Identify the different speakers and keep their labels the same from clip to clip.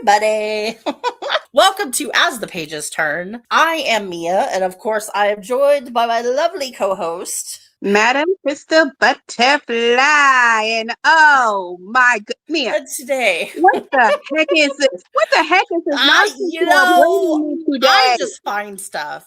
Speaker 1: everybody. Welcome to As the Pages Turn. I am Mia, and of course, I am joined by my lovely co-host,
Speaker 2: Madam Crystal Butterfly. And oh my god, Mia,
Speaker 1: and today,
Speaker 2: what the heck is this? What the heck is this nonsense you are bringing me
Speaker 1: I
Speaker 2: today?
Speaker 1: just find stuff.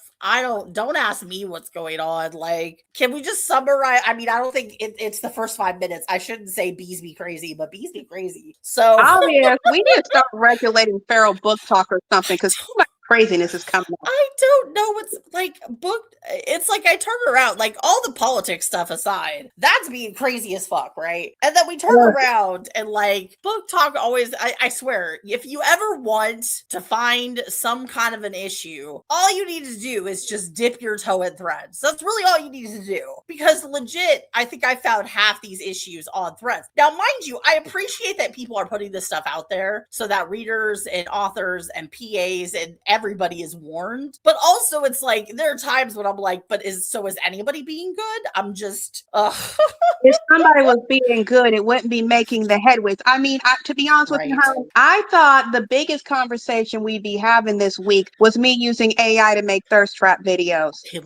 Speaker 1: Don't ask me what's going on. Like, can we just summarize? I mean, I don't think it's the first 5 minutes. I shouldn't say bees be crazy, but bees be crazy. So
Speaker 2: Oh yes, we need to start regulating feral book talk or something because too much craziness is coming up.
Speaker 1: I don't know what's like book. It's like I turn around, like all the politics stuff aside, that's being crazy as fuck, right? And then we turn around and like book talk always, I swear, if you ever want to find some kind of an issue, all you need to do is just dip your toe in threads. That's really all you need to do. Because legit, I think I found half these issues on threads. Now, mind you, I appreciate that people are putting this stuff out there so that readers and authors and PAs and everybody is warned. But also it's like there are times when I'm like, but is anybody being good? I'm just
Speaker 2: If somebody was being good, it wouldn't be making the headways. I mean, to be honest with you,
Speaker 1: right.
Speaker 2: Holly, I thought the biggest conversation we'd be having this week was me using AI to make thirst trap videos.
Speaker 1: Okay,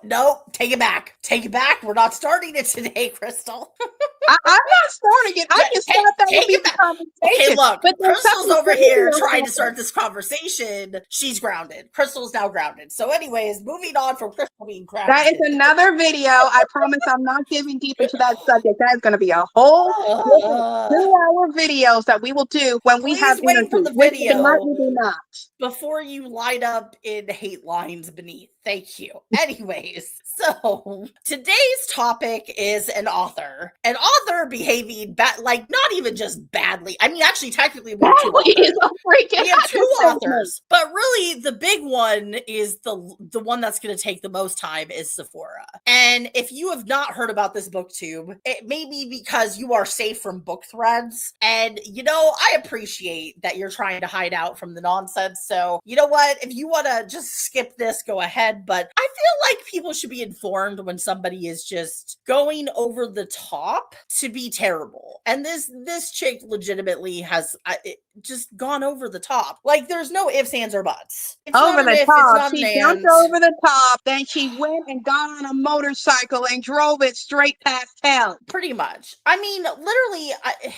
Speaker 1: no, take it back. Take it back. We're not starting it today, Crystal.
Speaker 2: I'm not starting it. I just thought that would be the conversation.
Speaker 1: Okay, look,
Speaker 2: but
Speaker 1: Crystal's over here trying to start this conversation. She's grounded. Crystal's now grounded. So anyways, moving on from Crystal being grounded.
Speaker 2: That is another video. I promise I'm not giving deep into that subject. That is going to be a whole 2-hour videos that we will do when we have
Speaker 1: wait for the
Speaker 2: which
Speaker 1: video
Speaker 2: might be not.
Speaker 1: Before you line up in hate lines beneath. Thank you. Anyways, so today's topic is an author behaving like not even just badly. I mean, actually, technically, we have two authors, but really the big one is the one that's going to take the most time is Zepphora. And if you have not heard about this booktube, it may be because you are safe from book threads. And I appreciate that you're trying to hide out from the nonsense. So you know what? If you want to just skip this, go ahead. But I feel like people should be informed when somebody is just going over the top to be terrible. And this chick legitimately has just gone over the top. Like there's no ifs, ands, or buts.
Speaker 2: It's over the top. She jumped over the top. Then she went and got on a motorcycle and drove it straight past town.
Speaker 1: Pretty much. I mean, literally, I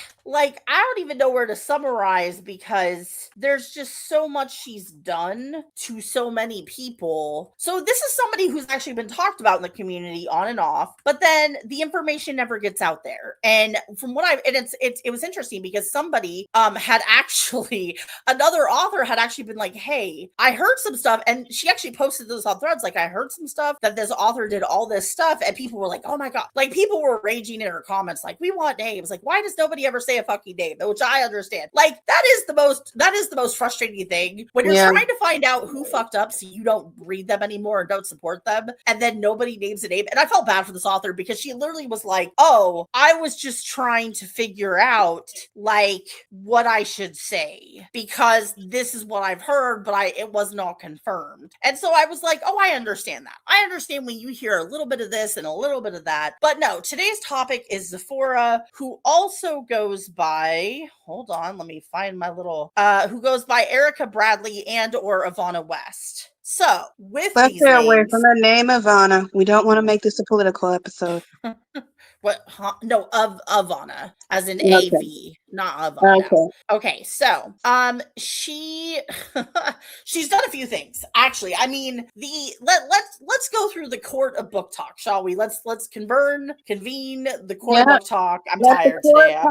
Speaker 1: don't even know where to summarize because there's just so much she's done to so many people. So this is somebody who's actually been talked about in the community on and off, but then the information never gets out there. And from what it was interesting because somebody had actually, another author had actually been like, hey, I heard some stuff, and she actually posted those on threads, like I heard some stuff that this author did all this stuff, and people were like, oh my god, like people were raging in her comments like, we want names, like why does nobody ever say a fucking name? Which I understand. Like that is the most frustrating thing when you're trying to find out who fucked up so you don't read them anymore and don't support them, and then nobody names a name. And I felt bad for this author because she literally was like, oh, I was just trying to figure out like what I should say because this is what I've heard, but it wasn't all confirmed. And so I was like, oh, I understand that. I understand when you hear a little bit of this and a little bit of that. But no, today's topic is Zepphora, who also goes by, hold on, let me find my little, who goes by Erica Bradley and or Ivana West. So with
Speaker 2: let's
Speaker 1: these
Speaker 2: stay
Speaker 1: names,
Speaker 2: away from the name Ivana. We don't want to make this a political episode.
Speaker 1: What? Huh? No, of Ivana, as in AV, not Ivana. Okay, so she's done a few things. Actually, I mean, let's go through the court of book talk, shall we? Let's convene the court of book talk. I'm tired today.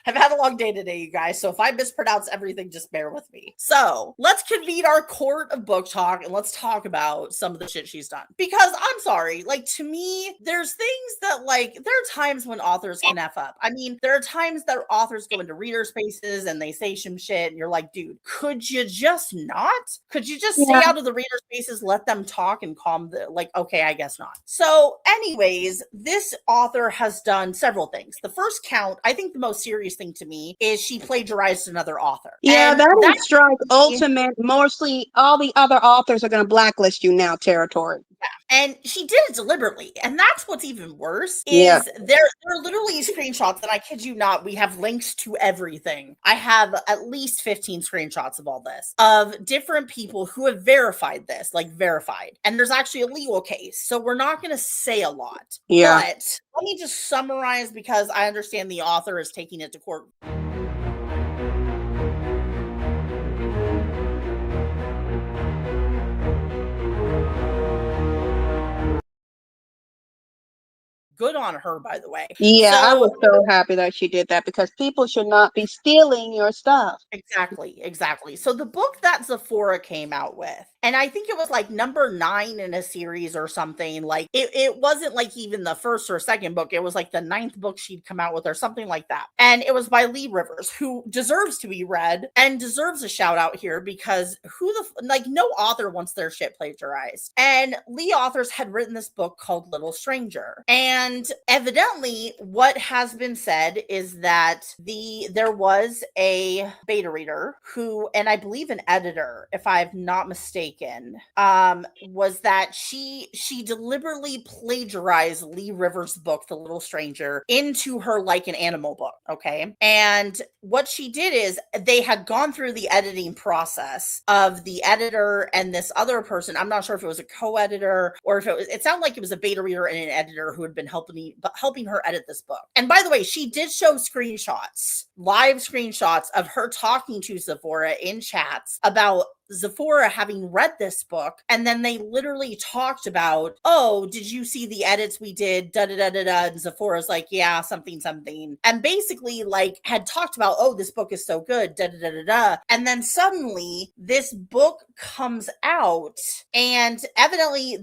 Speaker 1: I've had a long day today, you guys, so if I mispronounce everything, just bear with me. So let's convene our court of book talk and let's talk about some of the shit she's done. Because I'm sorry, like to me, there's things that like, there are times when authors can F up. I mean, there are times that authors go into reader spaces and they say some shit and you're like, dude, could you just not? Could you just stay out of the reader spaces, let them talk and calm the, like, okay, I guess not. So anyways, this author has done several things. The first count, I think the most serious thing to me is she plagiarized another author.
Speaker 2: Yeah, and that is strike ultimate. Mostly all the other authors are going to blacklist you now territory.
Speaker 1: And she did it deliberately. And that's what's even worse
Speaker 2: Yeah.
Speaker 1: is there are literally screenshots, and I kid you not, we have links to everything. I have at least 15 screenshots of all this, of different people who have verified this, like verified. And there's actually a legal case. So we're not going to say a lot.
Speaker 2: Yeah.
Speaker 1: But let me just summarize, because I understand the author is taking it to court. Good on her, by the way.
Speaker 2: Yeah, I was
Speaker 1: So
Speaker 2: so happy that she did that, because people should not be stealing your stuff.
Speaker 1: exactly. So the book that Zepphora came out with, and I think it was like number 9 in a series or something, like it wasn't like even the first or second book, it was like the 9th book she'd come out with or something like that. And it was by Lee Rivers, who deserves to be read and deserves a shout out here, because no author wants their shit plagiarized. And Lee authors had written this book called Little Stranger. And evidently what has been said is that there was a beta reader who, and I believe an editor, if I'm not mistaken, was that she deliberately plagiarized Lee Rivers' book, The Little Stranger, into her Like an Animal book. Okay. And what she did is they had gone through the editing process of the editor and this other person. I'm not sure if it was a co-editor or if it sounded like it was a beta reader and an editor who had been helping her edit this book. And by the way, she did show screenshots, live screenshots of her talking to Zepphora in chats about Zepphora having read this book, and then they literally talked about, oh, did you see the edits we did, da da da da da, and Zephora's like, yeah, something, and basically like had talked about, oh, this book is so good, da da da da da, and then suddenly this book comes out, and evidently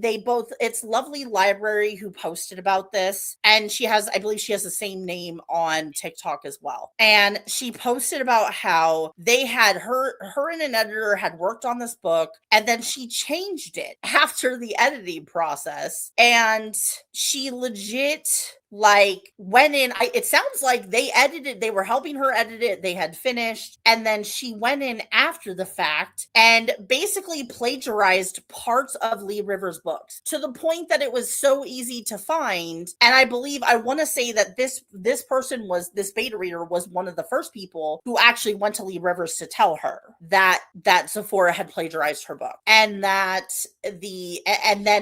Speaker 1: it's Lovely Library who posted about this, and I believe she has the same name on TikTok as well, and she posted about how they had her and an editor had worked on this book, and then she changed it after the editing process, and she legit went in. It sounds like they were helping her edit it, they had finished, and then she went in after the fact and basically plagiarized parts of Lee Rivers' books to the point that it was so easy to find. And I want to say that this beta reader was one of the first people who actually went to Lee Rivers to tell her that Zepphora had plagiarized her book, and then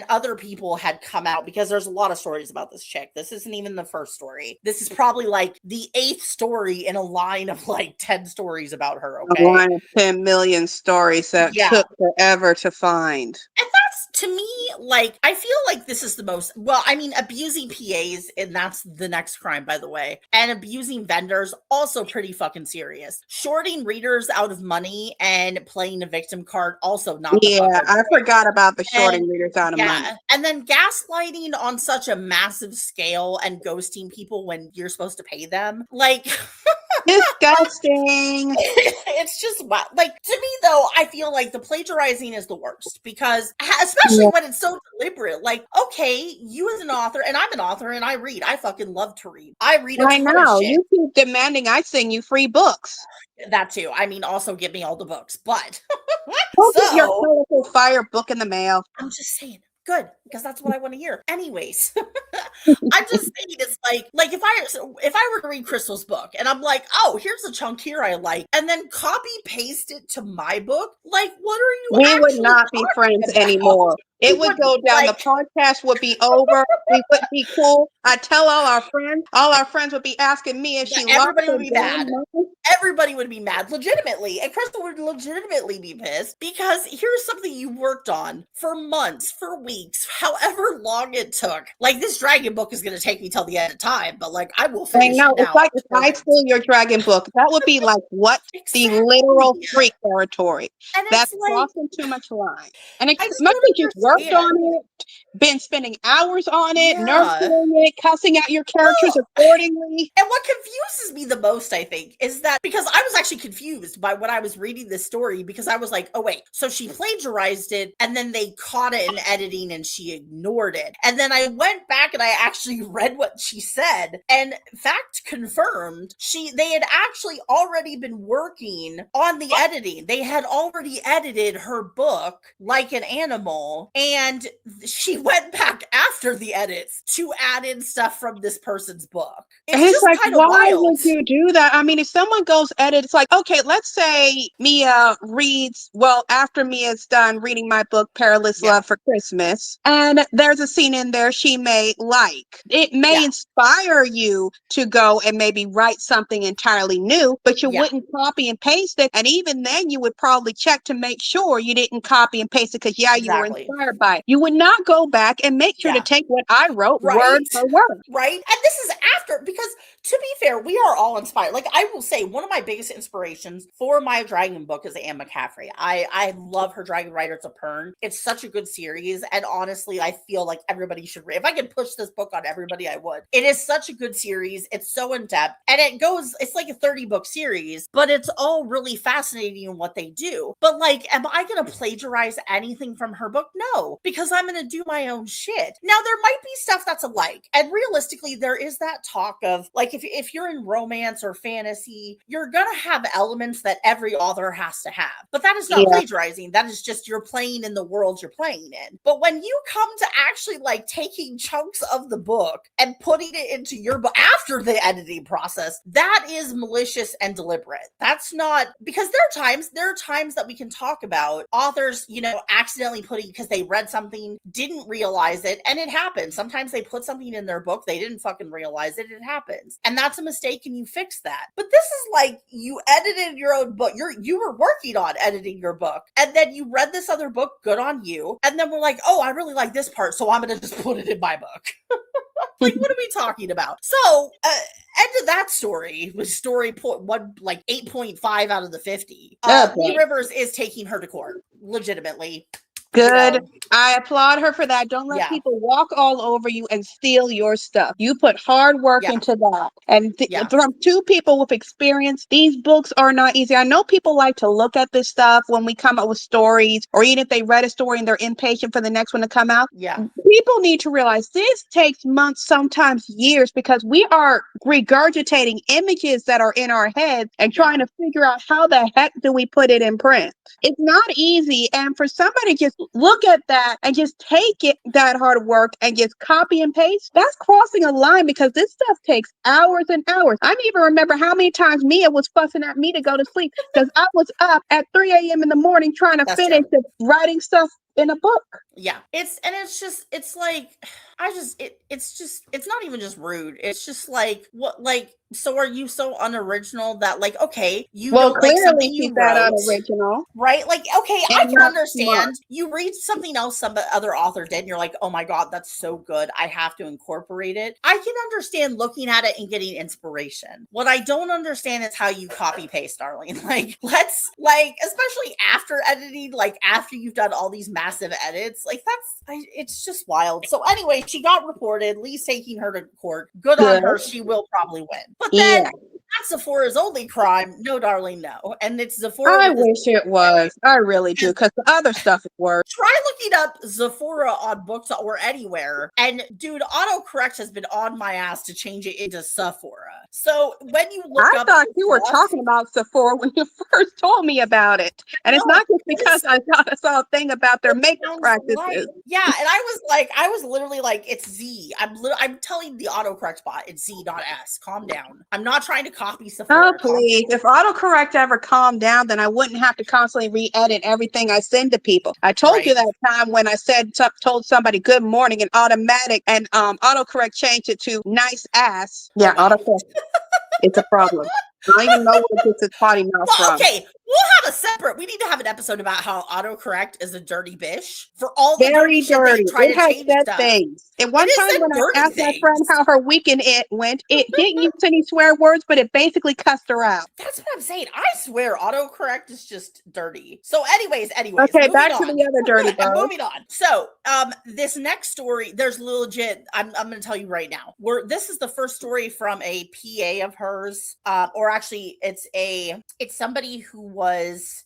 Speaker 1: other people had come out, because there's a lot of stories about this chick. This isn't even the first story. This is probably like the 8th story in a line of like 10 stories about her. Okay.
Speaker 2: A line of 10 million stories that took forever to find.
Speaker 1: And that's, to me, like, I feel like this is the most, well, I mean, abusing PAs, and that's the next crime, by the way, and abusing vendors, also pretty fucking serious. Shorting readers out of money and playing a victim card, also not the fuck.
Speaker 2: I forgot about the shorting readers out of money.
Speaker 1: And then gaslighting on such a massive scale and ghosting people when you're supposed to pay them. Like,
Speaker 2: disgusting.
Speaker 1: It's just, like, to me though, I feel like the plagiarizing is the worst, because especially when it's so deliberate. Like, okay, you as an author, and I'm an author and I read, I fucking love to read. I know
Speaker 2: you keep demanding I send you free books.
Speaker 1: That too. I mean, also give me all the books, but
Speaker 2: get your colorful fire book in the mail.
Speaker 1: I'm just saying, good, because that's what I want to hear. Anyways, I'm just saying, it's like if I were to read Crystal's book and I'm like, oh, here's a chunk here I like, and then copy paste it to my book, like, what are you?
Speaker 2: We would not be friends anymore. It would go down. The podcast would be over. We wouldn't be cool. I tell all our friends would be asking me if she lost.
Speaker 1: Everybody would be mad. Everybody would be mad, legitimately. And Crystal would legitimately be pissed, because here's something you worked on for months, for weeks, however long it took. Like, this dragon book is going to take me till the end of time, but like, I will finish it now.
Speaker 2: It's like if I steal your dragon book, that would be like what? The literal freak territory. And that's crossing too much line. And it must be just worked on it, been spending hours on it, nurturing it, cussing out your characters accordingly.
Speaker 1: And what confuses me the most, I think, is that, because I was actually confused by when I was reading this story, because I was like, oh wait, so she plagiarized it and then they caught it in editing and she ignored it. And then I went back and I actually read what she said, and fact confirmed, they had actually already been working on the editing. They had already edited her book Like an Animal, And she went back after the edits to add in stuff from this person's book.
Speaker 2: It's just like,
Speaker 1: kind of
Speaker 2: why
Speaker 1: wild.
Speaker 2: would you do that? I mean, if someone goes edit, it's like, okay, let's say Mia reads, well, after Mia's done reading my book, Perilous Love for Christmas, and there's a scene in there she may like. It may inspire you to go and maybe write something entirely new, but you wouldn't copy and paste it. And even then, you would probably check to make sure you didn't copy and paste it because, you were inspired by it. You would not go back and make sure to take what I wrote word for word.
Speaker 1: Right. And this is after, because to be fair, we are all inspired. Like, I will say, one of my biggest inspirations for my dragon book is Anne McCaffrey. I love her Dragon Riders of Pern. It's such a good series. And honestly, I feel like everybody should read. If I could push this book on everybody, I would. It is such a good series. It's so in depth. And it's like a 30-book series, but it's all really fascinating in what they do. But like, am I going to plagiarize anything from her book? No, because I'm going to do my own shit. Now, there might be stuff that's alike. And realistically, there is that talk of, like, if you're in romance or fantasy, you're going to have elements that every author has to have. But that is not plagiarizing. That is just you're playing in the world you're playing in. But when you come to actually like taking chunks of the book and putting it into your book after the editing process, that is malicious and deliberate. That's not, because there are times that we can talk about authors, accidentally putting, because they read something, didn't realize it, and it happens. Sometimes they put something in their book, they didn't fucking realize it. It happens. And that's a mistake, and you fix that. But this is like, you edited your own book. You were working on editing your book, and then you read this other book, good on you. And then we're like, oh, I really like this part, so I'm going to just put it in my book. Like, what are we talking about? So, end of that story was story point one, like 8.5 out of the 50. Lee Rivers is taking her to court, legitimately.
Speaker 2: Good. I applaud her for that. Don't let people walk all over you and steal your stuff. You put hard work into that. And from two people with experience, these books are not easy. I know people like to look at this stuff when we come up with stories, or even if they read a story and they're impatient for the next one to come out.
Speaker 1: Yeah.
Speaker 2: People need to realize this takes months, sometimes years, because we are regurgitating images that are in our heads and trying to figure out how the heck do we put it in print. It's not easy. And for somebody just look at that and just take it, that hard work, and just copy and paste, that's crossing a line, because this stuff takes hours and hours. I don't even remember how many times Mia was fussing at me to go to sleep because I was up at 3 a.m. in the morning trying to finish the writing stuff in a book.
Speaker 1: Yeah. It's not even just rude. It's just like, what, like, so are you so unoriginal that, like, okay, you don't like something you wrote,
Speaker 2: unoriginal,
Speaker 1: right? Like, okay, I can understand. You read something else some other author did, and you're like, oh my God, that's so good, I have to incorporate it. I can understand looking at it and getting inspiration. What I don't understand is how you copy paste, darling. Like, let's, like, especially after editing, like after you've done all these massive edits, like it's just wild. So anyway, she got reported. Lee's taking her to court. Good on her. She will probably win. But then that's Zephora's only crime. No, darling, no. And it's Zepphora.
Speaker 2: I wish it was. I really do, because the other stuff is worse.
Speaker 1: Try looking up Zepphora on books or anywhere. And dude, autocorrect has been on my ass to change it into Zepphora. So when you look up,
Speaker 2: I thought you were talking about Zepphora when you first told me about it. And it's not just because I saw a thing about their makeup practices.
Speaker 1: Right. Yeah, and I was literally like, it's Z. I'm telling the autocorrect bot, it's Z, not S. Calm down. I'm not trying to copy Zepphora.
Speaker 2: Oh, please. If autocorrect ever calmed down, then I wouldn't have to constantly re-edit everything I send to people. I told you that time when I told somebody good morning and automatic, and autocorrect changed it to nice ass. Yeah, autocorrect. It's a problem. I don't even know where it gets its potty mouth from.
Speaker 1: Okay, we need to have an episode about how autocorrect is a dirty bitch for all the
Speaker 2: very dirty.
Speaker 1: It has said
Speaker 2: things. And one time when I asked my friend how her weekend went, it didn't use any swear words, but it basically cussed her out.
Speaker 1: That's what I'm saying. I swear autocorrect is just dirty. So anyways.
Speaker 2: Okay, back to the other dirty bird.
Speaker 1: Moving on. So this next story, there's legit, I'm going to tell you right now, this is the first story from a PA of hers, or actually it's somebody who was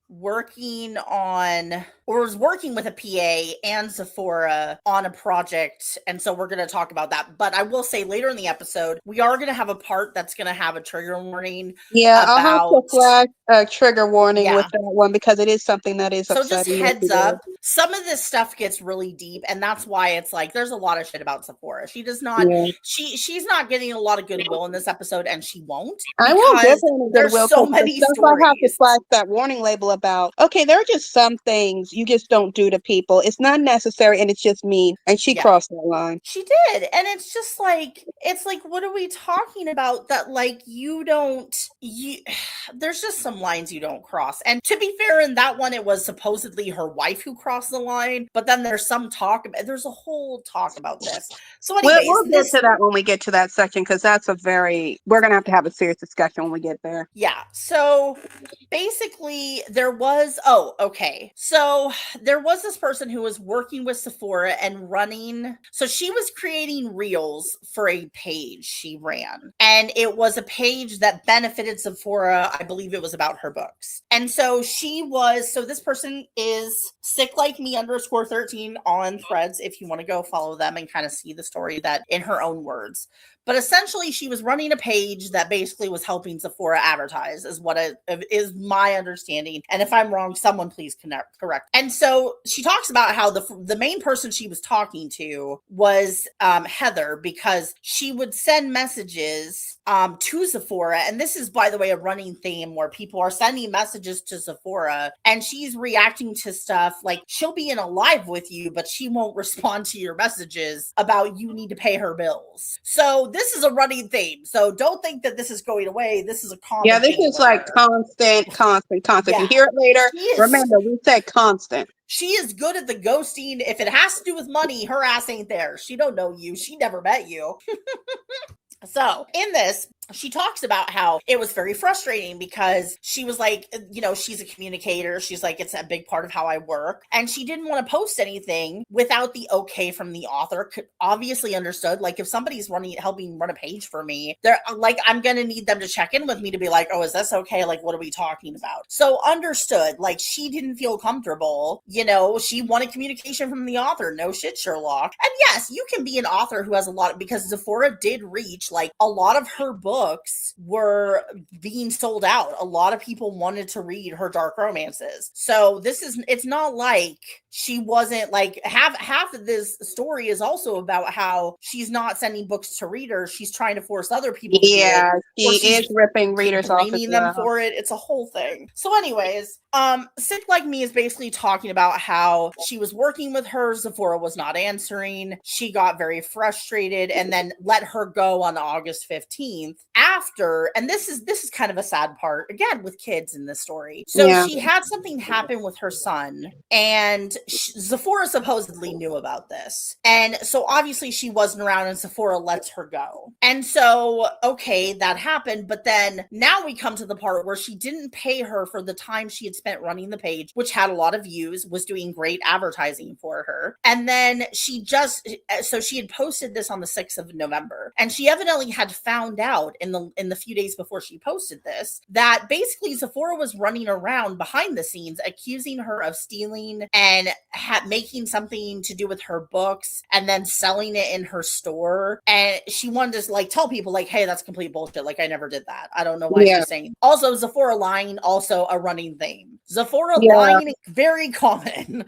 Speaker 1: working on or was working with a PA and Zepphora on a project, and so we're going to talk about that. But I will say later in the episode, we are going to have a part that's going to have a trigger warning.
Speaker 2: Yeah, I'll have to flag a trigger warning with that one because it is something that is upsetting.
Speaker 1: So just heads up, some of this stuff gets really deep, and that's why it's like there's a lot of shit about Zepphora. She does not, she's not getting a lot of goodwill in this episode, and she won't.
Speaker 2: I won't give her any goodwill. There's so many stories. I have to flag that warning label about. Okay, there are just some things you just don't do to people. It's not necessary, and it's just mean. And she crossed that line.
Speaker 1: She did, and it's just like what are we talking about? That like there's just some lines you don't cross. And to be fair, in that one, it was supposedly her wife who crossed the line, but then there's some talk. There's a whole talk about this. So anyways,
Speaker 2: we'll get to that when we get to that section, because that's we're gonna have to have a serious discussion when we get there.
Speaker 1: Yeah. So basically, there was this person who was working with Zepphora and running. So she was creating reels for a page she ran, and it was a page that benefited Zepphora. I believe it was about her books. And so this person is sick like me _13 on Threads, if you want to go follow them and kind of see the story that in her own words. But essentially, she was running a page that basically was helping Zepphora advertise, is my understanding. And if I'm wrong, someone please correct. And so she talks about how the main person she was talking to was Heather, because she would send messages to Zepphora. And this is, by the way, a running theme where people are sending messages to Zepphora, and she's reacting to stuff like she'll be in a live with you, but she won't respond to your messages about you need to pay her bills. So this is a running theme. So don't think that this is going away. This is a common
Speaker 2: theme. This is like constant. Yeah. You hear it later. Remember, we said constant.
Speaker 1: She is good at the ghosting. If it has to do with money, her ass ain't there. She don't know you. She never met you. So in this, she talks about how it was very frustrating because she was like, she's a communicator. She's like, it's a big part of how I work. And she didn't want to post anything without the okay from the author. Obviously understood. Like if somebody's helping run a page for me, they're like, I'm going to need them to check in with me to be like, oh, is this okay? Like, what are we talking about? So understood. Like she didn't feel comfortable. She wanted communication from the author. No shit, Sherlock. And yes, you can be an author who has a lot because Zepphora did reach like a lot of her books were being sold out. A lot of people wanted to read her dark romances. So it's not like she wasn't like half of this story is also about how she's not sending books to readers. She's trying to force other people to do it.
Speaker 2: She is ripping readers off as
Speaker 1: them for it. It's a whole thing. So anyways, Sick Like Me is basically talking about how she was working with her. Zepphora was not answering. She got very frustrated and then let her go on August 15th after. And this is kind of a sad part again with kids in this story. So she had something happen with her son, and Zepphora supposedly knew about this. And so obviously she wasn't around, and Zepphora lets her go. And so, okay, that happened. But then now we come to the part where she didn't pay her for the time she had spent running the page, which had a lot of views, was doing great advertising for her. And then she had posted this on the 6th of November. And she evidently had found out in the few days before she posted this that basically Zepphora was running around behind the scenes accusing her of stealing and making something to do with her books and then selling it in her store. And she wanted to like tell people like, hey, that's complete bullshit. Like I never did that. I don't know why she's saying. Also, Zepphora lying, also a running theme. Zepphora lying, very common.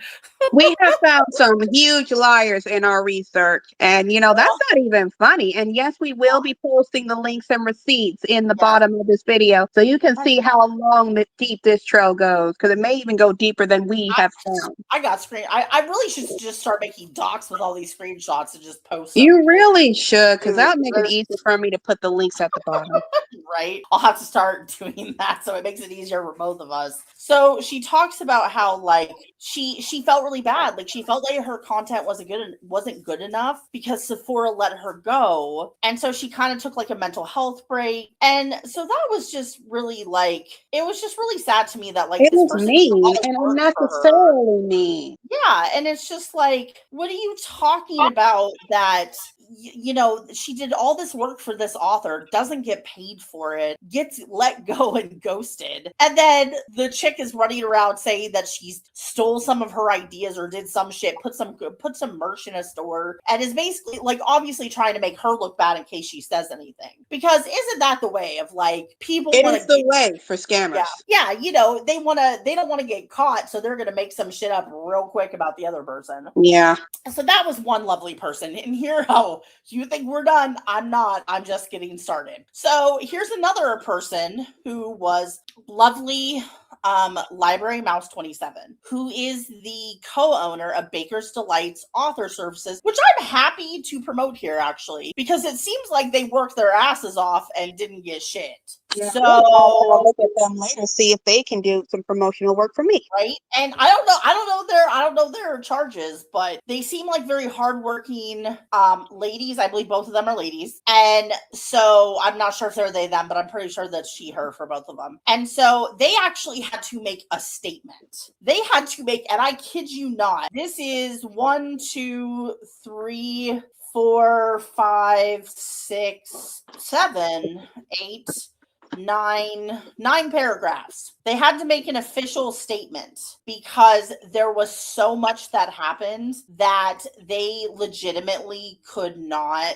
Speaker 2: We have found some huge liars in our research, and that's not even funny. And yes, we will be posting the links and receipts in the bottom of this video, so you can see how long deep this trail goes, because it may even go deeper than we have found.
Speaker 1: I got screen. I really should just start making docs with all these screenshots and just post them.
Speaker 2: You really should, because that would make it easier for me to put the links at the bottom.
Speaker 1: Right? I'll have to start doing that so it makes it easier for both of us. So she talks about how like she felt really bad. Like she felt like her content wasn't good enough because Zepphora let her go. And so she kind of took like a mental health break. And so that was just really like, it was just really sad to me that like
Speaker 2: it was mean and unnecessarily mean.
Speaker 1: Yeah. And it's just like, what are you talking about that she did all this work for this author, doesn't get paid for it, gets let go and ghosted. And then the chick is running around saying that she stole some of her ideas or did some shit, put some merch in a store, and is basically like obviously trying to make her look bad in case she says anything. Because isn't that the way of like people
Speaker 2: It is the way for scammers.
Speaker 1: Yeah, they don't want to get caught, so they're gonna make some shit up real quick about the other person.
Speaker 2: Yeah.
Speaker 1: So that was one lovely person. And here, you think we're done? I'm not. I'm just getting started. So here's another person who was lovely Library Mouse 27, who is the co-owner of Baker's Delight's Author Services, which I'm happy to promote here, actually, because it seems like they worked their asses off and didn't get shit.
Speaker 2: Yeah, so I'll look at them later, see if they can do some promotional work for me.
Speaker 1: Right. And I don't know their charges, but they seem like very hardworking ladies. I believe both of them are ladies. And so I'm not sure if they're they, them, but I'm pretty sure that she, her for both of them. And so they actually had to make a statement. And I kid you not, this is 1, 2, 3, 4, 5, 6, 7, 8, 9 paragraphs. They had to make an official statement because there was so much that happened that they legitimately could not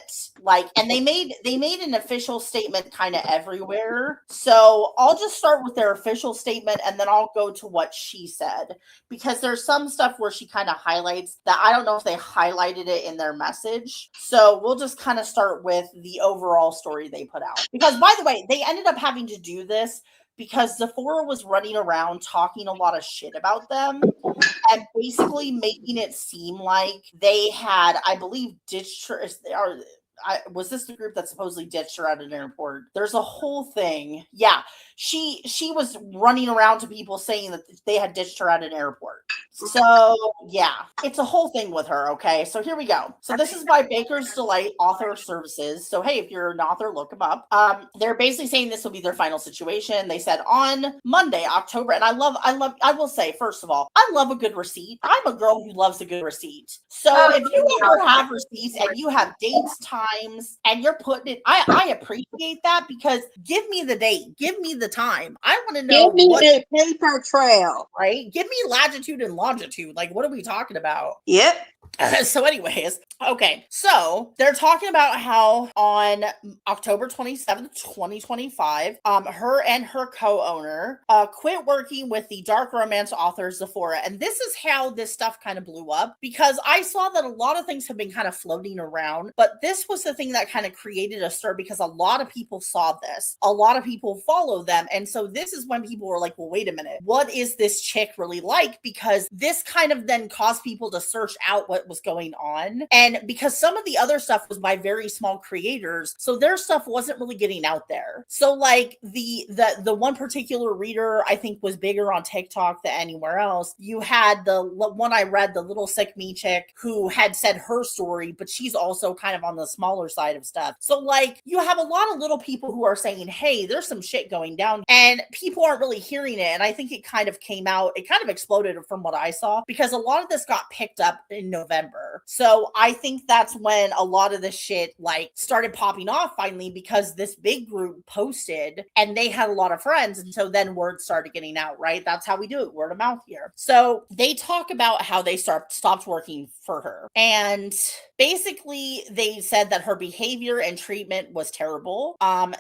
Speaker 1: and they made an official statement kind of everywhere. So I'll just start with their official statement and then I'll go to what she said, because there's some stuff where she kind of highlights that I don't know if they highlighted it in their message. So we'll just kind of start with the overall story they put out. Because by the way, they ended up having to do this because Zepphora was running around talking a lot of shit about them and basically making it seem like they had, I believe, ditched her. Was this the group that supposedly ditched her at an airport? There's a whole thing. Yeah, she was running around to people saying that they had ditched her at an airport. So yeah, it's a whole thing with her. Okay, so here we go. So this is by Baker's Delight Author Services. So hey, if you're an author, look them up. They're basically saying this will be their final situation. They said on Monday, October, and I will say, first of all, I love a good receipt. I'm a girl who loves a good receipt. So if you ever have receipts and you have dates, times, and you're putting it, I appreciate that, because give me the date, give me the time. I want to know.
Speaker 2: Give me a paper trail.
Speaker 1: Right? Give me latitude and longitude. Like, what are we talking about?
Speaker 2: Yep.
Speaker 1: So anyways, okay, so they're talking about how on October 27th, 2025, her and her co-owner quit working with the dark romance author Zepphora. And this is how this stuff kind of blew up, because I saw that a lot of things have been kind of floating around, but this was the thing that kind of created a stir because a lot of people saw this. A lot of people follow them. And so this is when people were like, well, wait a minute, what is this chick really like? Because this kind of then caused people to search out what was going on. And because some of the other stuff was by very small creators, so their stuff wasn't really getting out there. So like the one particular reader I think was bigger on TikTok than anywhere else. You had the one I read, the Little Sick Me chick, who had said her story, but she's also kind of on the smaller side of stuff. So like you have a lot of little people who are saying, hey, there's some shit going down, and people aren't really hearing it. And I think it kind of came out, it kind of exploded from what I saw, because a lot of this got picked up in November. So I think that's when a lot of this shit like started popping off finally, because this big group posted and they had a lot of friends. And so then word started getting out, right? That's how we do it, word of mouth here. So they talk about how they stopped working for her. And basically they said that her behavior and treatment was terrible.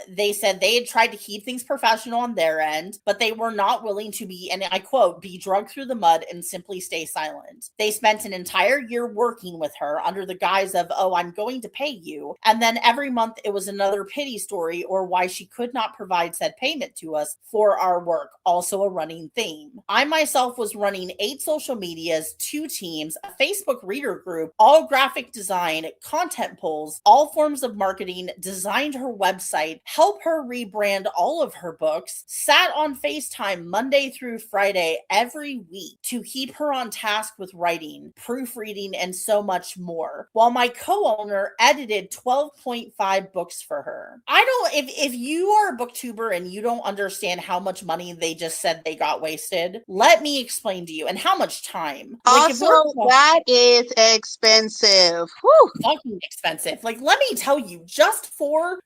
Speaker 1: They said they had tried to keep things professional on their end, but they were not willing to be, and I quote, be drugged through the mud and simply stay silent. They spent an entire year working with her under the guise of, oh, I'm going to pay you. And then every month it was another pity story or why she could not provide said payment to us for our work. Also a running theme. I myself was running 8 social medias, 2 teams, a Facebook reader group, all graphic design, content polls, all forms of marketing, designed her website, help her rebrand all of her books, sat on FaceTime Monday through Friday every week to keep her on task with writing, proofreading, marketing, and so much more, while my co-owner edited 12.5 books for her. I don't, if you are a booktuber and you don't understand how much money they just said they got wasted, let me explain to you, and how much time. Like,
Speaker 2: also, that is expensive. Whew.
Speaker 1: Fucking expensive. Like, let me tell you, just for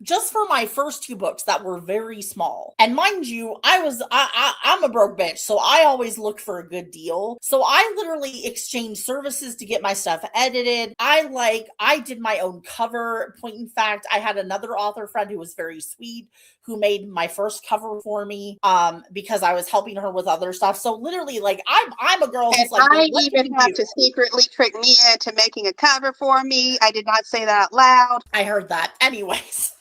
Speaker 1: my first 2 books that were very small. And mind you, I'm a broke bitch, so I always look for a good deal. So I literally exchanged services to get my stuff edited. I did my own cover. Point in fact, I had another author friend who was very sweet, who made my first cover for me, because I was helping her with other stuff. So literally, like, I'm a girl who's like,
Speaker 2: I even have to secretly trick Mia into making a cover for me. I did not say that out loud.
Speaker 1: I heard that. Anyways.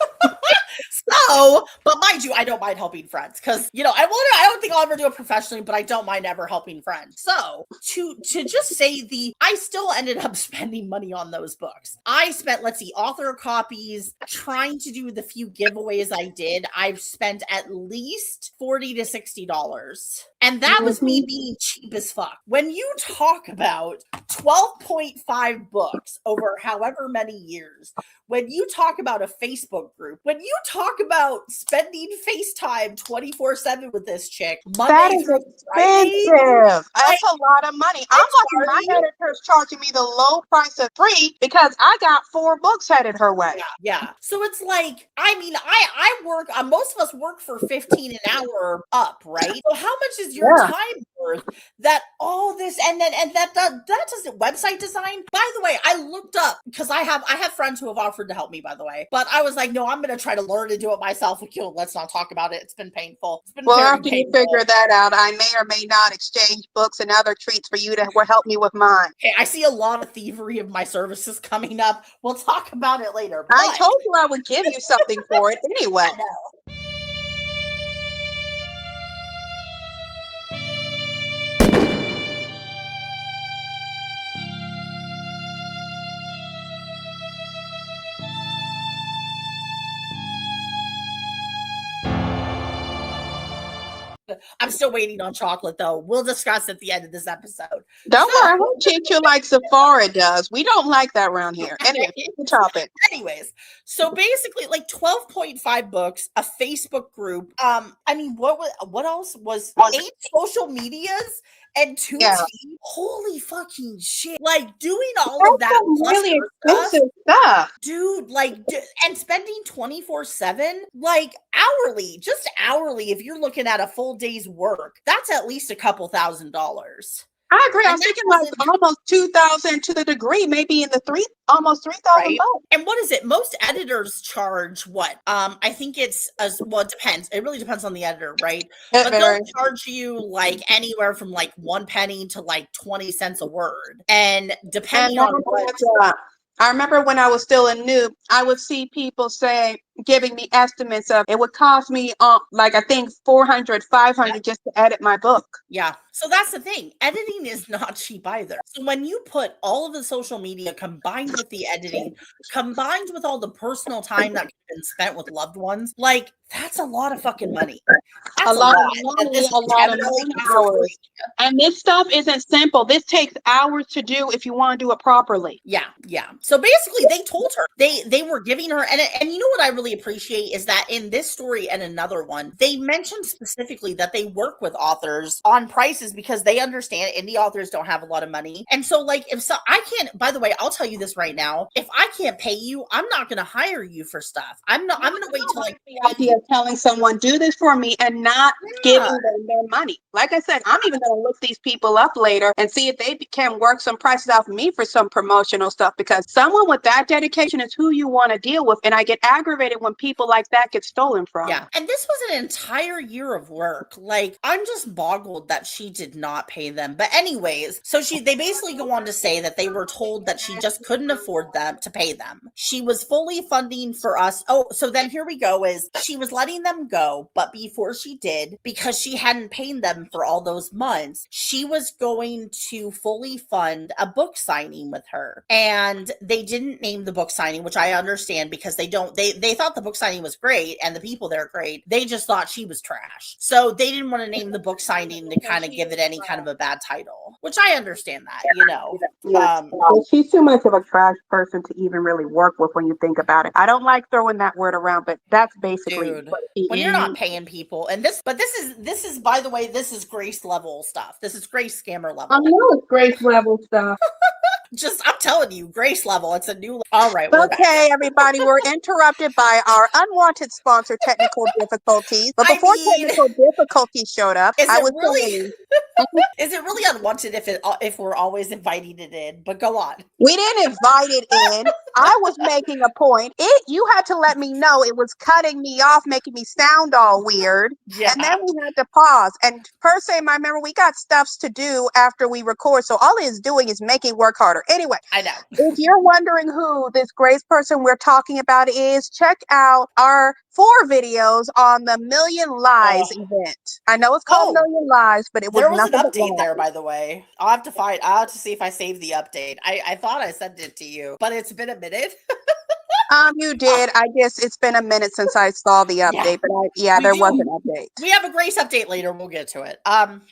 Speaker 1: So, but mind you, I don't mind helping friends, because, you know, I don't think I'll ever do it professionally, but I don't mind ever helping friends. So to just say I still ended up spending money on those books. I spent, let's see, author copies, trying to do the few giveaways I did. I've spent at least $40 to $60. And that was me being cheap as fuck. When you talk about 12.5 books over however many years, when you talk about a Facebook group, when you talk about spending FaceTime 24/7 with this chick, Monday through Friday,
Speaker 2: that's a lot of money. I'm lucky my editor's charging me the low price of 3 because I got 4 books headed her way.
Speaker 1: Yeah. So it's like, I mean, I work, most of us work for 15 an hour up, right? So how much is your time worth that all this, and that doesn't, website design? By the way, I looked up, because I have friends who have offered to help me, by the way, but I was like, no, I'm going to try to learn to do it myself. Let's not talk about it. It's been painful. It's been
Speaker 2: well,
Speaker 1: very
Speaker 2: after
Speaker 1: painful.
Speaker 2: you figure that out, I may or may not exchange books and other treats for you to help me with mine.
Speaker 1: Okay, I see a lot of thievery of my services coming up. We'll talk about it later.
Speaker 2: I told you I would give you something for it anyway.
Speaker 1: I'm still waiting on chocolate, though. We'll discuss at the end of this episode.
Speaker 2: Don't worry, I won't treat you like Zepphora does. We don't like that around here. Anyway, the topic.
Speaker 1: Anyways, so basically, like 12.5 books, a Facebook group. I mean, what else was 8 social medias and 2 teams? Holy fucking shit! Like, doing all of that
Speaker 2: really expensive stuff,
Speaker 1: dude. Like, and spending 24/7, like hourly, just hourly. If you're looking at a full day's work, that's at least a couple $1,000s.
Speaker 2: I agree. I was thinking like almost 2,000 to the degree, maybe in the almost 3,000 bucks.
Speaker 1: And what is it? Most editors charge what? I think it's well, it depends. It really depends on the editor, right? But they'll charge you like anywhere from like 1 penny to like 20 cents a word. And depending on what,
Speaker 2: I remember when I was still a noob, I would see people giving me estimates of it would cost me like I think 400, 500 just to edit my book.
Speaker 1: Yeah. So that's the thing. Editing is not cheap either. So when you put all of the social media combined with the editing, combined with all the personal time that has been spent with loved ones, like, that's a lot of fucking money. That's
Speaker 2: a lot of money, a lot of hours. And this stuff isn't simple. This takes hours to do if you want to do it properly.
Speaker 1: Yeah. So basically, they told her they were giving her, and you know what I really appreciate is that in this story and another one, they mentioned specifically that they work with authors on prices because they understand indie authors don't have a lot of money. And so, like, I can't, by the way, I'll tell you this right now, if I can't pay you, I'm not going to hire you for stuff. I'm going to wait till
Speaker 2: the idea of telling someone, do this for me, and not giving them their money. Like I said, I'm even going to look these people up later and see if they can work some prices out for me for some promotional stuff, because someone with that dedication is who you want to deal with. And I get aggravated when people like that get stolen from.
Speaker 1: Yeah. And this was an entire year of work. Like, I'm just boggled that she did not pay them. But anyways, so they basically go on to say that they were told that she just couldn't afford them to pay them. She was fully funding for us. Oh, so then here we go, is she was letting them go, but before she did, because she hadn't paid them for all those months, she was going to fully fund a book signing with her. And they didn't name the book signing, which I understand, because they thought the book signing was great and the people there great. They just thought she was trash. So they didn't want to name the book signing to kind of give it any kind of a bad title, which I understand that, you know.
Speaker 2: Yes. She's too much of a trash person to even really work with when you think about it. I don't like throwing that word around, but that's basically what she
Speaker 1: when you're not paying people. And this is by the way, this is Grace level stuff. This is Grace scammer level.
Speaker 2: I know it's Grace level stuff.
Speaker 1: Just, I'm telling you, Grace level. It's a new. All right.
Speaker 2: Okay, everybody, we're interrupted by our unwanted sponsor, technical difficulties. But before technical difficulties showed up, I was
Speaker 1: really. Is it really unwanted if we're always inviting it in? But go on.
Speaker 2: We didn't invite it in. I was making a point. You had to let me know it was cutting me off, making me sound all weird. Yeah. And then we had to pause. And per se, my memory, we got stuffs to do after we record. So all it is doing is making work harder. Anyway,
Speaker 1: I know.
Speaker 2: If you're wondering who this Grace person we're talking about is, check out our 4 videos on the Million Lies event. I know it's called Million Lies, but
Speaker 1: there was an update there, by the way. I'll have to see if I saved the update. I thought I sent it to you, but it's been a minute.
Speaker 2: You did. I guess it's been a minute since I saw the update, but there was an update.
Speaker 1: We have a Grace update later. We'll get to it.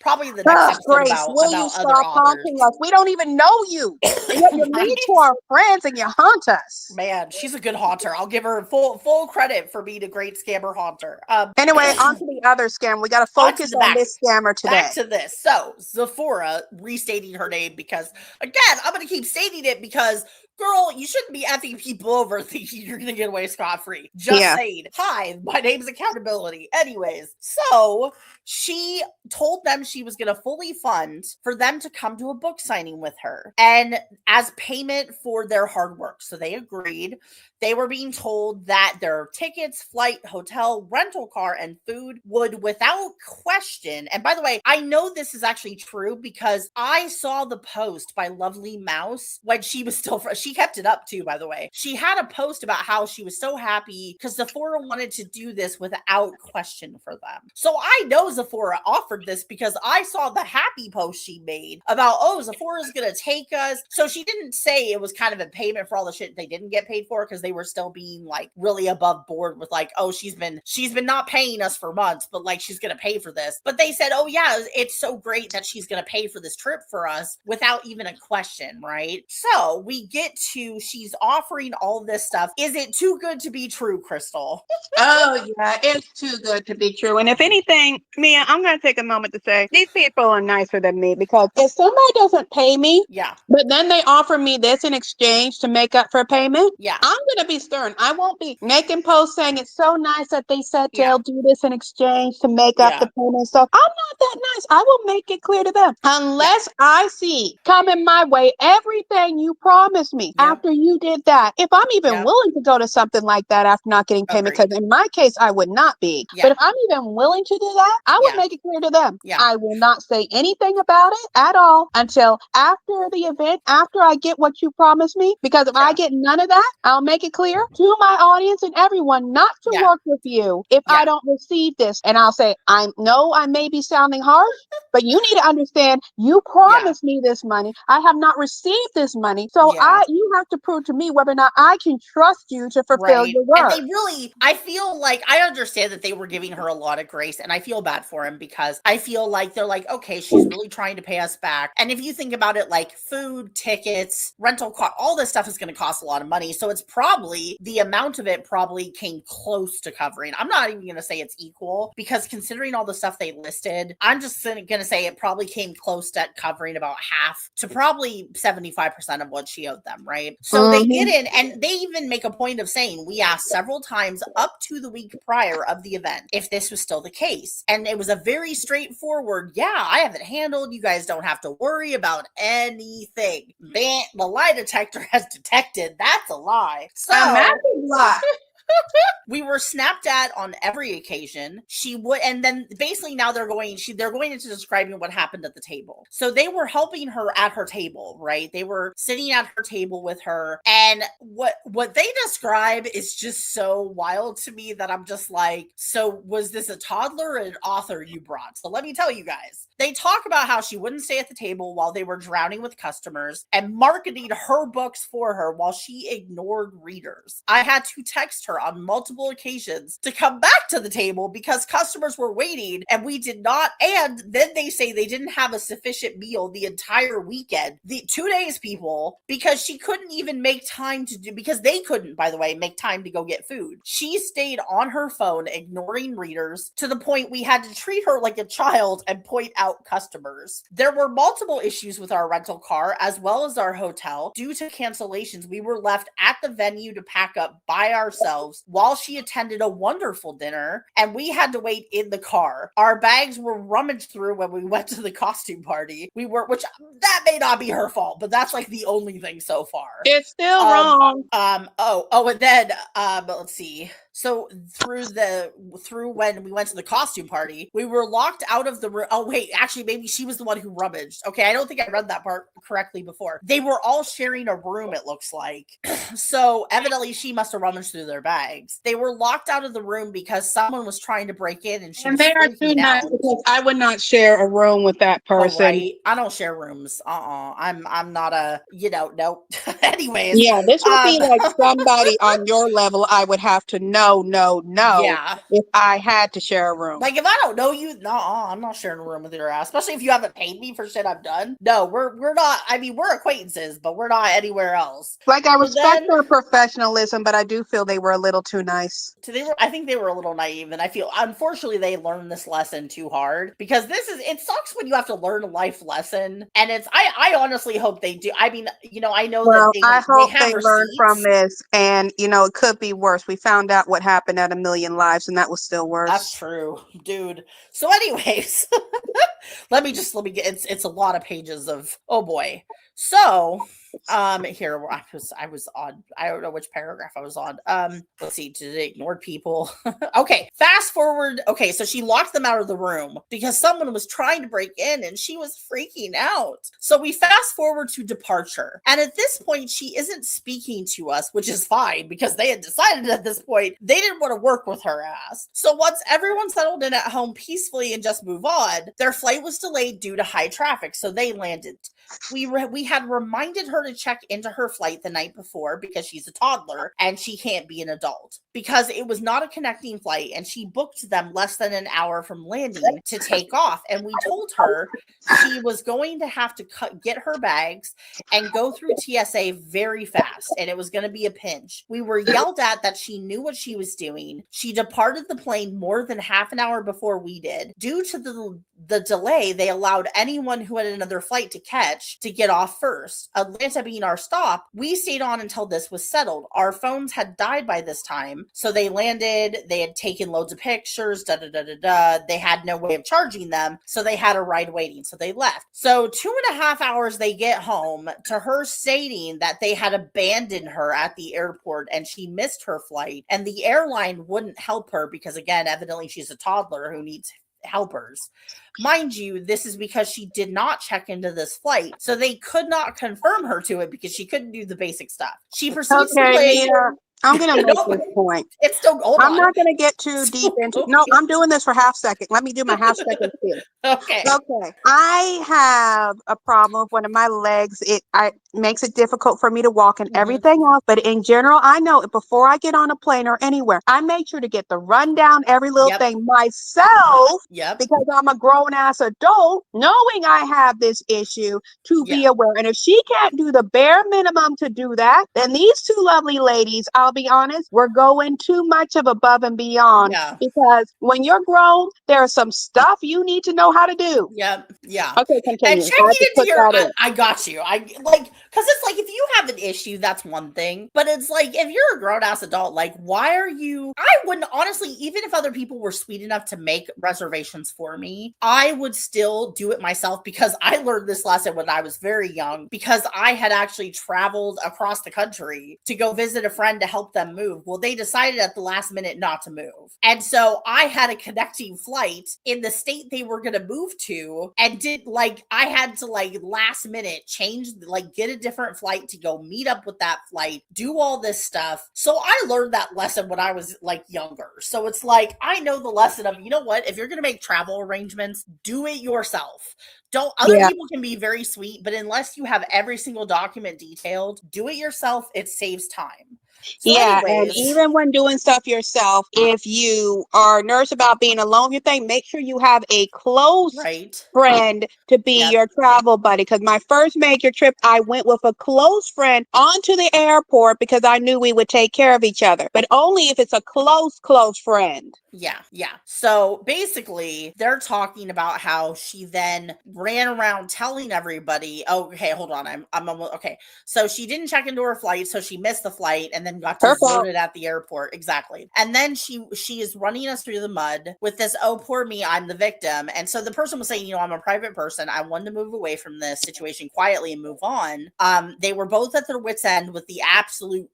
Speaker 1: Probably the next episode
Speaker 2: Grace,
Speaker 1: about
Speaker 2: you
Speaker 1: other
Speaker 2: haunting us? We don't even know you. And yet you're mean to our friends and you haunt us.
Speaker 1: Man, she's a good haunter. I'll give her full credit for being a great scammer haunter.
Speaker 2: Anyway, on to the other scam. We got to focus on this scammer today.
Speaker 1: Back to this. So, Zepphora restating her name because, again, I'm going to keep stating it because, girl, you shouldn't be effing people over thinking you're going to get away scot-free. Just saying, hi, my name's Accountability. Anyways, so she told them she was going to fully fund for them to come to a book signing with her and as payment for their hard work. So they agreed. They were being told that their tickets, flight, hotel, rental car, and food would without question. And by the way, I know this is actually true because I saw the post by Lovely Mouse when she was still, she kept it up too, by the way. She had a post about how she was so happy because Zepphora wanted to do this without question for them. So I know Zepphora offered this because I saw the happy post she made about, Zephora's going to take us. So she didn't say it was kind of a payment for all the shit they didn't get paid for because they were still being like really above board with like, she's been not paying us for months, but like she's gonna pay for this. But they said, it's so great that she's gonna pay for this trip for us without even a question, right? So we get to she's offering all this stuff. Is it too good to be true, Crystal?
Speaker 2: It's too good to be true. And if anything, Mia, I'm gonna take a moment to say these people are nicer than me because if somebody doesn't pay me, but then they offer me this in exchange to make up for payment, I'm gonna be stern. I won't be making posts saying it's so nice that they said they'll do this in exchange to make up the payment and stuff. I'm not that nice. I will make it clear to them. Unless I see coming my way everything you promised me after you did that. If I'm even willing to go to something like that after not getting payment, because in my case, I would not be. But if I'm even willing to do that, I would make it clear to them. I will not say anything about it at all until after the event, after I get what you promised me. Because if I get none of that, I'll make it clear to my audience and everyone not to work with you if I don't receive this. And I'll say, I may be sounding harsh, but you need to understand you promised me this money. I have not received this money. So you have to prove to me whether or not I can trust you to fulfill your word.
Speaker 1: And they really, I feel like, I understand that they were giving her a lot of grace and I feel bad for him because I feel like they're like, okay, she's really trying to pay us back. And if you think about it, like food, tickets, rental car, all this stuff is going to cost a lot of money. So it's probably, the amount of it probably came close to covering. I'm not even going to say it's equal because considering all the stuff they listed, I'm just going to say it probably came close to covering about half to probably 75% of what she owed them, right? So they get in and they even make a point of saying, we asked several times up to the week prior of the event if this was still the case. And it was a very straightforward, I have it handled. You guys don't have to worry about anything. The lie detector has detected that's a lie. So,
Speaker 2: a massive lie.
Speaker 1: We were snapped at on every occasion. She would, and then basically now they're going into describing what happened at the table. So they were helping her at her table, right? They were sitting at her table with her, and what they describe is just so wild to me that I'm just like, so was this a toddler or an author you brought? So let me tell you guys. They talk about how she wouldn't stay at the table while they were drowning with customers and marketing her books for her while she ignored readers. I had to text her her on multiple occasions to come back to the table because customers were waiting and we did not. And then they say they didn't have a sufficient meal the entire weekend, the 2 days, people, because she couldn't even make time to do, because they couldn't, by the way, make time to go get food. She stayed on her phone, ignoring readers, to the point we had to treat her like a child and point out customers. There were multiple issues with our rental car as well as our hotel. Due to cancellations, we were left at the venue to pack up by ourselves while she attended a wonderful dinner, and we had to wait in the car. Our bags were rummaged through when we went to the costume party. Which that may not be her fault, but that's like the only thing so far.
Speaker 2: It's still wrong.
Speaker 1: And then let's see. So through when we went to the costume party, we were locked out of the room. Oh wait, actually maybe she was the one who rummaged. Okay, I don't think I read that part correctly before. They were all sharing a room, it looks like. So evidently she must have rummaged through their bags. They were locked out of the room because someone was trying to break in, and
Speaker 2: they are too nice, because I would not share a room with that person.
Speaker 1: Oh, right. I don't share rooms. I'm not a, nope. Anyways.
Speaker 2: Yeah, this would be like somebody on your level I would have to know. Yeah. If I had to share a room.
Speaker 1: Like if I don't know you, I'm not sharing a room with your ass. Especially if you haven't paid me for shit I've done. No, we're not. I mean, we're acquaintances, but we're not anywhere else.
Speaker 2: Like I respect their professionalism, but I do feel they were a little too nice.
Speaker 1: I think they were a little naive, and I feel unfortunately they learned this lesson too hard, because it sucks when you have to learn a life lesson, and I honestly hope they do. I mean, I know that
Speaker 2: I hope they learn from this, and it could be worse. We found out what happened at A Million Lives, and that was still worse.
Speaker 1: That's true, dude. So anyways, let me get, it's a lot of pages of, oh boy. So here I was on, I don't know which paragraph I was on. Let's see, did it ignore people? Okay, fast forward. Okay, so she locked them out of the room because someone was trying to break in and she was freaking out. So we fast forward to departure, and at this point she isn't speaking to us, which is fine because they had decided at this point they didn't want to work with her ass. So once everyone settled in at home peacefully and just move on, their flight was delayed due to high traffic, so they landed. We had reminded her to check into her flight the night before because she's a toddler and she can't be an adult, because it was not a connecting flight, and she booked them less than an hour from landing to take off. And we told her she was going to have to get her bags and go through TSA very fast, and it was going to be a pinch. We were yelled at that she knew what she was doing. She departed the plane more than half an hour before we did. Due to the delay, they allowed anyone who had another flight to catch to get off first. Atlanta being our stop, we stayed on until this was settled. Our phones had died by this time, so they landed. They had taken loads of pictures, They had no way of charging them, so they had a ride waiting, so they left. So 2.5 hours they get home to her stating that they had abandoned her at the airport and she missed her flight, and the airline wouldn't help her because, again, evidently she's a toddler who needs helpers. Mind you, this is because she did not check into this flight, so they could not confirm her to it because she couldn't do the basic stuff. She proceeds to play.
Speaker 2: I'm going to make this point.
Speaker 1: It's still going
Speaker 2: on. I'm not going to get too deep into it. No, I'm doing this for half second. Let me do my half second too.
Speaker 1: Okay.
Speaker 2: I have a problem with one of my legs. It makes it difficult for me to walk and everything else. But in general, I know before I get on a plane or anywhere, I make sure to get the rundown, every little thing myself. Because I'm a grown ass adult, knowing I have this issue, to be aware. And if she can't do the bare minimum to do that, then these two lovely ladies, I'll be honest, we're going too much of above and beyond. Because when you're grown, there's some stuff you need to know how to do. Okay, continue.
Speaker 1: And checking into your, I got you. Because it's like, if you have an issue, that's one thing. But it's like, if you're a grown ass adult, like, why are you? I wouldn't, honestly, even if other people were sweet enough to make reservations for me, I would still do it myself, because I learned this lesson when I was very young, because I had actually traveled across the country to go visit a friend to help them move. Well, they decided at the last minute not to move. And so I had a connecting flight in the state they were going to move to, and I had to last minute change, get a different flight to go meet up with that flight, do all this stuff. So I learned that lesson when I was younger. So it's I know the lesson of, you know what, if you're going to make travel arrangements, do it yourself. Other people can be very sweet, but unless you have every single document detailed, do it yourself. It saves time. So
Speaker 2: Yeah, and
Speaker 1: anyways,
Speaker 2: even when doing stuff yourself, if you are nervous about being alone, you think make sure you have a close
Speaker 1: right.
Speaker 2: friend to be
Speaker 1: Yep.
Speaker 2: your travel buddy. Because my first major trip, I went with a close friend onto the airport because I knew we would take care of each other, but only if it's a close friend.
Speaker 1: Yeah, yeah. So basically, they're talking about how she then ran around telling everybody, oh, okay, hold on, I'm almost okay. So she didn't check into her flight, so she missed the flight and then got
Speaker 2: Her fault.
Speaker 1: deserted at the airport. Exactly. And then she is running us through the mud with this, oh, poor me, I'm the victim. And so the person was saying, I'm a private person. I wanted to move away from this situation quietly and move on. They were both at their wits' end with the absolute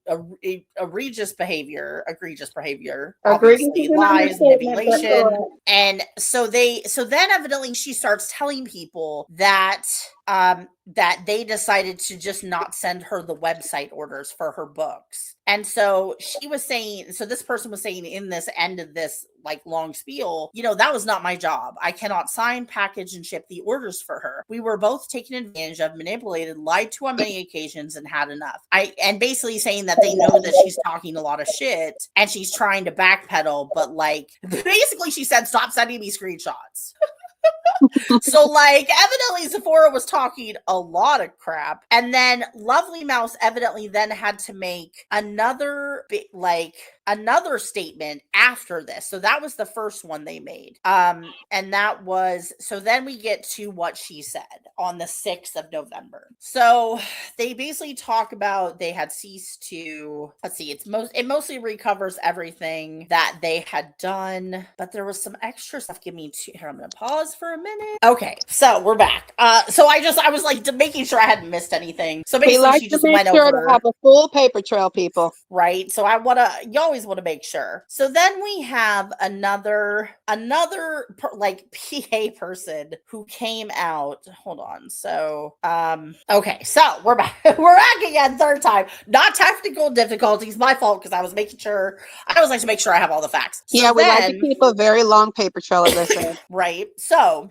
Speaker 1: egregious behavior, obviously lies, manipulation. And so then evidently she starts telling people that that they decided to just not send her the website orders for her books. And so she was saying, so this person was saying in this end of this like long spiel, that was not my job. I cannot sign, package, and ship the orders for her. We were both taken advantage of, manipulated, lied to on many occasions, and had enough. And basically saying that they know that she's talking a lot of shit and she's trying to backpedal, but like basically she said, stop sending me screenshots. So like evidently Zepphora was talking a lot of crap, and then Lovely Mouse evidently then had to make another statement after this. So that was the first one they made. And that was, so then we get to what she said on the 6th of November. So they basically talk about they had ceased to, let's see, it mostly recovers everything that they had done, but there was some extra stuff. Give me two here. I'm gonna pause for a minute. Okay, so we're back. So I was like making sure I hadn't missed anything. So basically she just went over
Speaker 2: to have a full paper trail, people.
Speaker 1: Right. So you always want to make sure. So then we have another like PA person who came out. Hold on. So, okay. So we're back. We're back again, third time. Not technical difficulties. My fault because I was making sure. I always like to make sure I have all the facts. So
Speaker 2: yeah, we like to keep a very long paper trail of this.
Speaker 1: Right. So,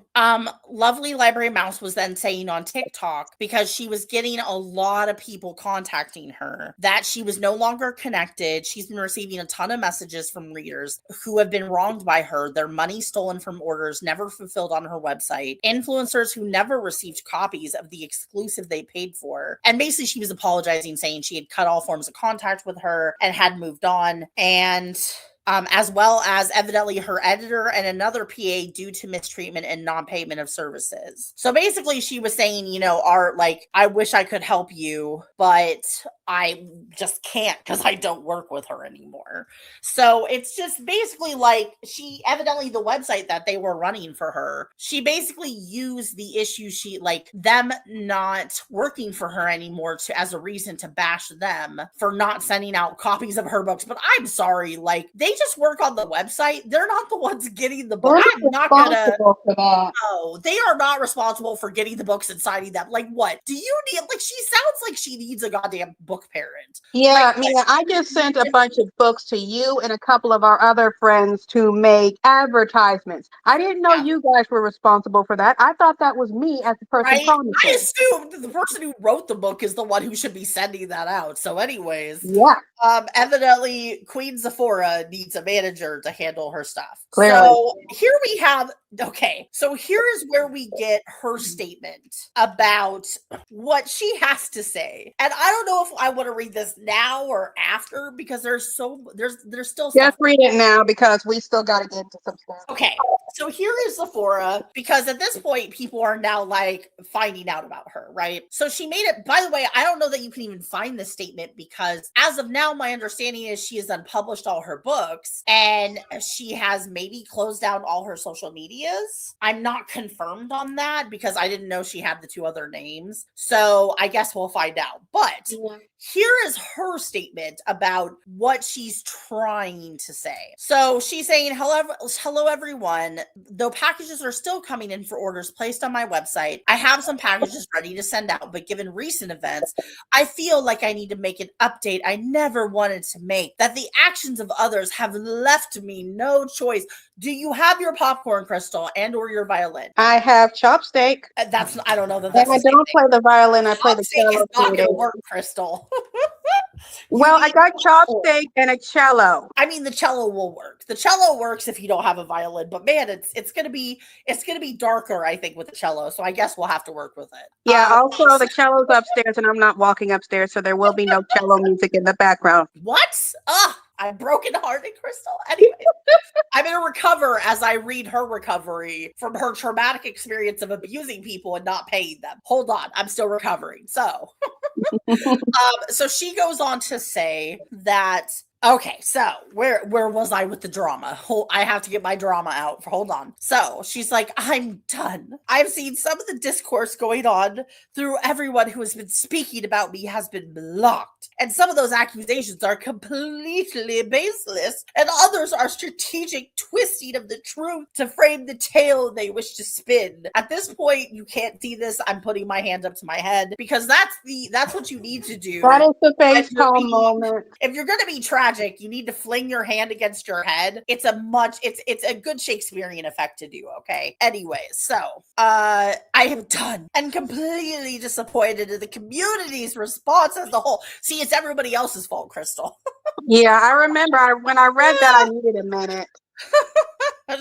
Speaker 1: Lovely Library Mouse was then saying on TikTok, because she was getting a lot of people contacting her, that she was no longer connected. She's been receiving a ton of messages from readers who have been wronged by her, their money stolen from orders never fulfilled on her website, influencers who never received copies of the exclusive they paid for. And basically she was apologizing, saying she had cut all forms of contact with her and had moved on. And as well as evidently her editor and another PA due to mistreatment and non-payment of services. So basically she was saying, I wish I could help you, but I just can't because I don't work with her anymore. So it's just basically like she evidently the website that they were running for her, she basically used the issue them not working for her anymore as a reason to bash them for not sending out copies of her books. But I'm sorry, like they just work on the website. They're not the ones getting the book. I'm not gonna for that. No, they are not responsible for getting the books and signing them. Like what? Do you need she sounds like she needs a goddamn book parent.
Speaker 2: Yeah, I just sent a bunch of books to you and a couple of our other friends to make advertisements. I didn't know you guys were responsible for that. I thought that was me as the person commenting.
Speaker 1: I assumed the person who wrote the book is the one who should be sending that out. So anyways, evidently Queen Zepphora needs a manager to handle her stuff. Clearly. So here we have, so here is where we get her statement about what she has to say. And I don't know if I want to read this now or after because there's still stuff.
Speaker 2: Just read it now because we still got to get to some stuff.
Speaker 1: Okay. So here is Zepphora, because at this point, people are now like finding out about her, right? So she made it, by the way, I don't know that you can even find this statement because as of now, my understanding is she has unpublished all her books and she has maybe closed down all her social medias. I'm not confirmed on that because I didn't know she had the two other names. So I guess we'll find out. But here is her statement about what she's trying to say. So she's saying, hello everyone. Though packages are still coming in for orders placed on my website, I have some packages ready to send out, but given recent events, I feel like I need to make an update I never wanted to make, that the actions of others have left me no choice. Do you have your popcorn crystal and or your violin?
Speaker 2: I have chopstick.
Speaker 1: I don't know that
Speaker 2: that's I don't play the violin, I play the
Speaker 1: cello. It's not going to work, Crystal.
Speaker 2: Well, I got chopstick and a cello.
Speaker 1: I mean, the cello will work. The cello works if you don't have a violin, but man, it's gonna be darker, I think, with the cello. So I guess we'll have to work with it.
Speaker 2: Yeah, also the cello's upstairs and I'm not walking upstairs, so there will be no cello music in the background.
Speaker 1: What? I'm brokenhearted, Crystal. Anyway, I'm going to recover as I read her recovery from her traumatic experience of abusing people and not paying them. Hold on, I'm still recovering. So, so she goes on to say that. Okay, so where was I with the drama? I have to get my drama out. Hold on. So she's like, I'm done. I've seen some of the discourse going on through everyone who has been speaking about me has been blocked. And some of those accusations are completely baseless, and others are strategic twisting of the truth to frame the tale they wish to spin. At this point, you can't see this. I'm putting my hand up to my head because that's what you need to do.
Speaker 2: That is the face palm moment.
Speaker 1: If you're going to be tragic, you need to fling your hand against your head. It's a good Shakespearean effect to do. Okay. Anyways, so I am done and completely disappointed in the community's response as a whole. See, it's everybody else's fault, Crystal.
Speaker 2: Yeah, I remember when I read that, I needed a minute.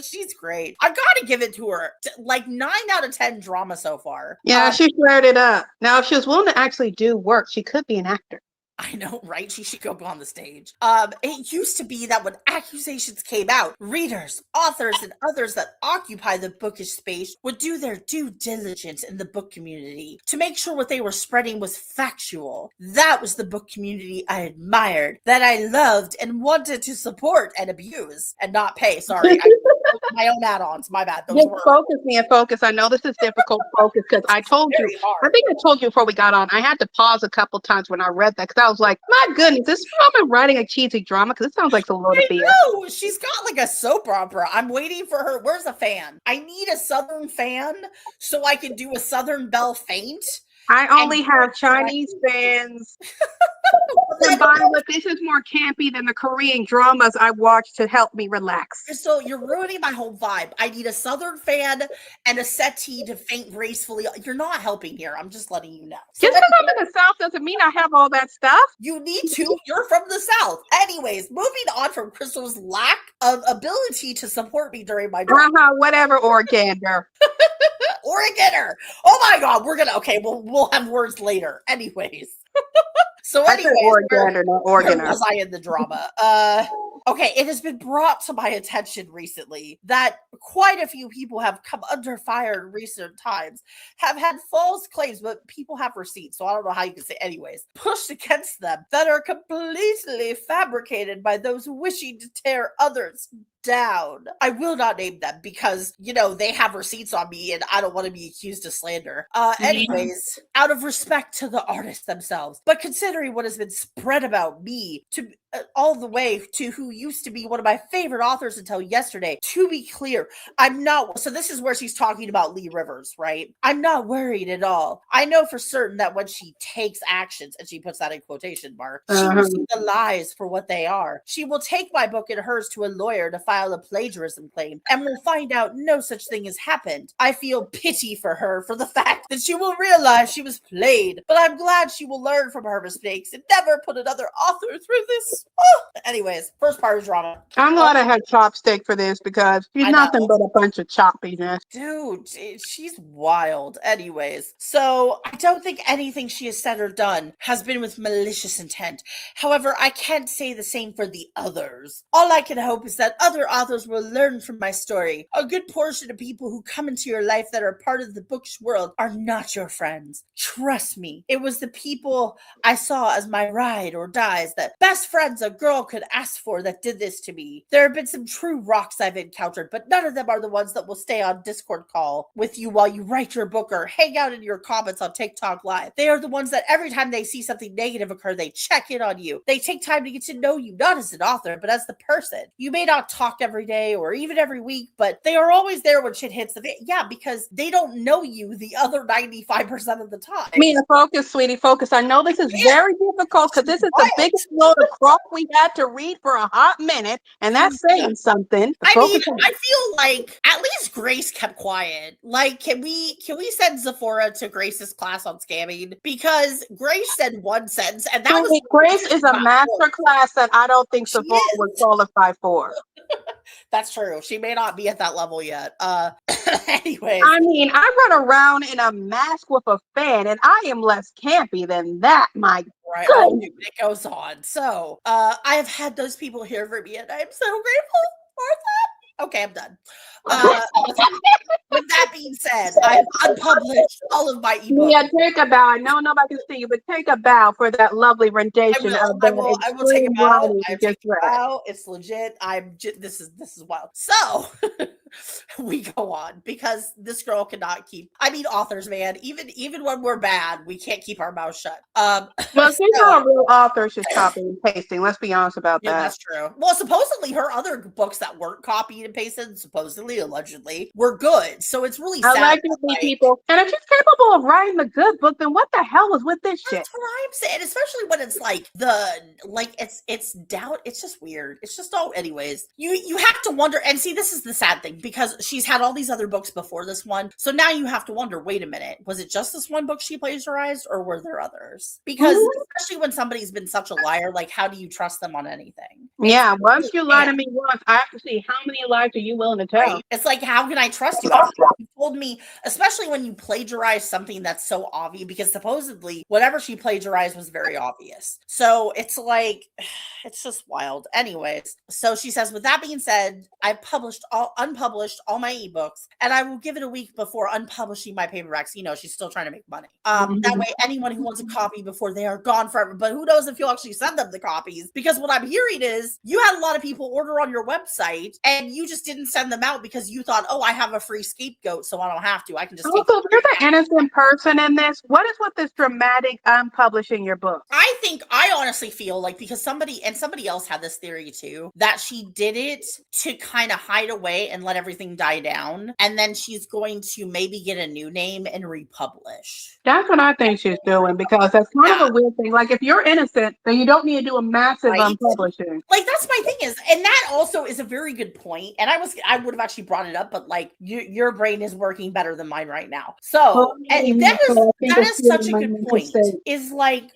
Speaker 1: She's great. I gotta give it to her. Like 9 out of 10 drama so far.
Speaker 2: Yeah, she squared it up. Now, if she was willing to actually do work, she could be an actor.
Speaker 1: I know, right? She should go on the stage. It used to be that when accusations came out, readers, authors, and others that occupy the bookish space would do their due diligence in the book community to make sure what they were spreading was factual. That was the book community I admired, that I loved and wanted to support and abuse and not pay. Sorry, my own add-ons. My bad.
Speaker 2: Just focus me and focus. I know this is difficult focus because I told you. I think I told you before we got on. I had to pause a couple times when I read that because I was like, my goodness, this woman writing a cheesy drama because it sounds like a load of BS.
Speaker 1: No, she's got like a soap opera. I'm waiting for her. Where's a fan? I need a Southern fan so I can do a Southern Belle faint.
Speaker 2: I only have Chinese fans. Combined with this is more campy than the Korean dramas I watch to help me relax.
Speaker 1: So you're ruining my whole vibe. I need a Southern fan and a settee to faint gracefully. You're not helping here. I'm just letting you know. So
Speaker 2: just because I'm in the South doesn't mean I have all that stuff.
Speaker 1: You need to. You're from the South. Anyways, moving on from Crystal's lack of ability to support me during my drama.
Speaker 2: Whatever, Organder.
Speaker 1: Oregoner. Oh my God, we'll have words later. Anyways. So anyways,
Speaker 2: where
Speaker 1: was I in the drama? Okay, it has been brought to my attention recently that quite a few people have come under fire in recent times, have had false claims, but people have receipts, so I don't know how you can say anyways, pushed against them that are completely fabricated by those wishing to tear others down. I will not name them because, they have receipts on me and I don't want to be accused of slander. Anyways, out of respect to the artists themselves, but considering what has been spread about me to all the way to who used to be one of my favorite authors until yesterday, to be clear, I'm not. So this is where she's talking about Lee Rivers, right? I'm not worried at all. I know for certain that when she takes actions, and she puts that in quotation marks, she will see the lies for what they are. She will take my book and hers to a lawyer to file a plagiarism claim, and will find out no such thing has happened. I feel pity for her for the fact that she will realize she was played, but I'm glad she will learn from her mistakes and never put another author through this. Anyways, first part of drama.
Speaker 2: I'm glad I had chopstick for this because she's nothing but a bunch of choppiness.
Speaker 1: Dude, she's wild. Anyways, so I don't think anything she has said or done has been with malicious intent. However, I can't say the same for the others. All I can hope is that other authors will learn from my story. A good portion of people who come into your life that are part of the bookish world are not your friends. Trust me, it was the people I saw as my ride or dies, that best friends a girl could ask for, that did this to me. There have been some true rocks I've encountered, but none of them are the ones that will stay on Discord call with you while you write your book or hang out in your comments on TikTok Live. They are the ones that every time they see something negative occur, they check in on you. They take time to get to know you, not as an author, but as the person. You may not talk talk every day or even every week, but they are always there when shit hits the fan. Yeah, because they don't know you the other 95% of the time.
Speaker 2: Mina, focus, sweetie, focus. I know this is very difficult because this is the biggest load of crap we had to read for a hot minute, and that's saying something.
Speaker 1: I mean, I feel like at least Grace kept quiet. Like, can we send Zepphora to Grace's class on scamming? Because Grace said one sentence, and that was
Speaker 2: Grace is a master class that I don't think Zepphora would qualify for.
Speaker 1: That's true. She may not be at that level yet. Anyways.
Speaker 2: I mean, I run around in a mask with a fan, and I am less campy than that. My
Speaker 1: right. Oh, dude, it goes on. So, I have had those people here for me, and I'm so grateful for that. Okay, I'm done. With that being said, I've unpublished all of my ebooks.
Speaker 2: Yeah, take a bow. I know nobody can see you, but take a bow for that lovely rendition of that.
Speaker 1: I will take a bow. I take a bow. It's legit. This is wild. So we go on because this girl cannot keep. I mean, authors, man. Even when we're bad, we can't keep our mouths shut.
Speaker 2: Well, a real author should copy and pasting. Let's be honest about that.
Speaker 1: That's true. Well, supposedly her other books that weren't copied and pasted, supposedly, allegedly, were good. So it's really sad.
Speaker 2: Allegedly, people. And if she's capable of writing the good book, then what the hell is with this shit?
Speaker 1: That's what I'm saying. Especially when it's it's doubt. It's just weird. It's just all. Anyways, you have to wonder. And see, this is the sad thing because she's had all these other books before this one. So now you have to wonder. Wait a minute. Was it just this one book she plagiarized, or were there others? Because especially when somebody's been such a liar, like how do you trust them on anything?
Speaker 2: Yeah, once you lie to me once, I have to see how many lies are you willing to tell.
Speaker 1: Right. It's like, how can I trust you? You told me, especially when you plagiarize something that's so obvious, because supposedly whatever she plagiarized was very obvious. So it's like, it's just wild. Anyways, so she says, with that being said, I unpublished all my ebooks, and I will give it a week before unpublishing my paperbacks. You know, she's still trying to make money. That way, anyone who wants a copy before they are gone forever. But who knows if you'll actually send them the copies? Because what I'm hearing is you had a lot of people order on your website, and you just didn't send them out because you thought, oh, I have a free scapegoat, so I don't have to. I can just.
Speaker 2: Also, there's an innocent person in this. What is with this dramatic unpublishing your book?
Speaker 1: I honestly feel like because somebody else had this theory too, that she did it to kind of hide away and let everything die down, and then she's going to maybe get a new name and republish.
Speaker 2: That's what I think she's doing, because that's kind of a weird thing. Like, if you're innocent, then you don't need to do a massive unpublishing.
Speaker 1: Like, that's my thing is, and that also is a very good point. And I would have actually brought it up, but like your brain is working better than mine right now. So and that is such a good point. Is like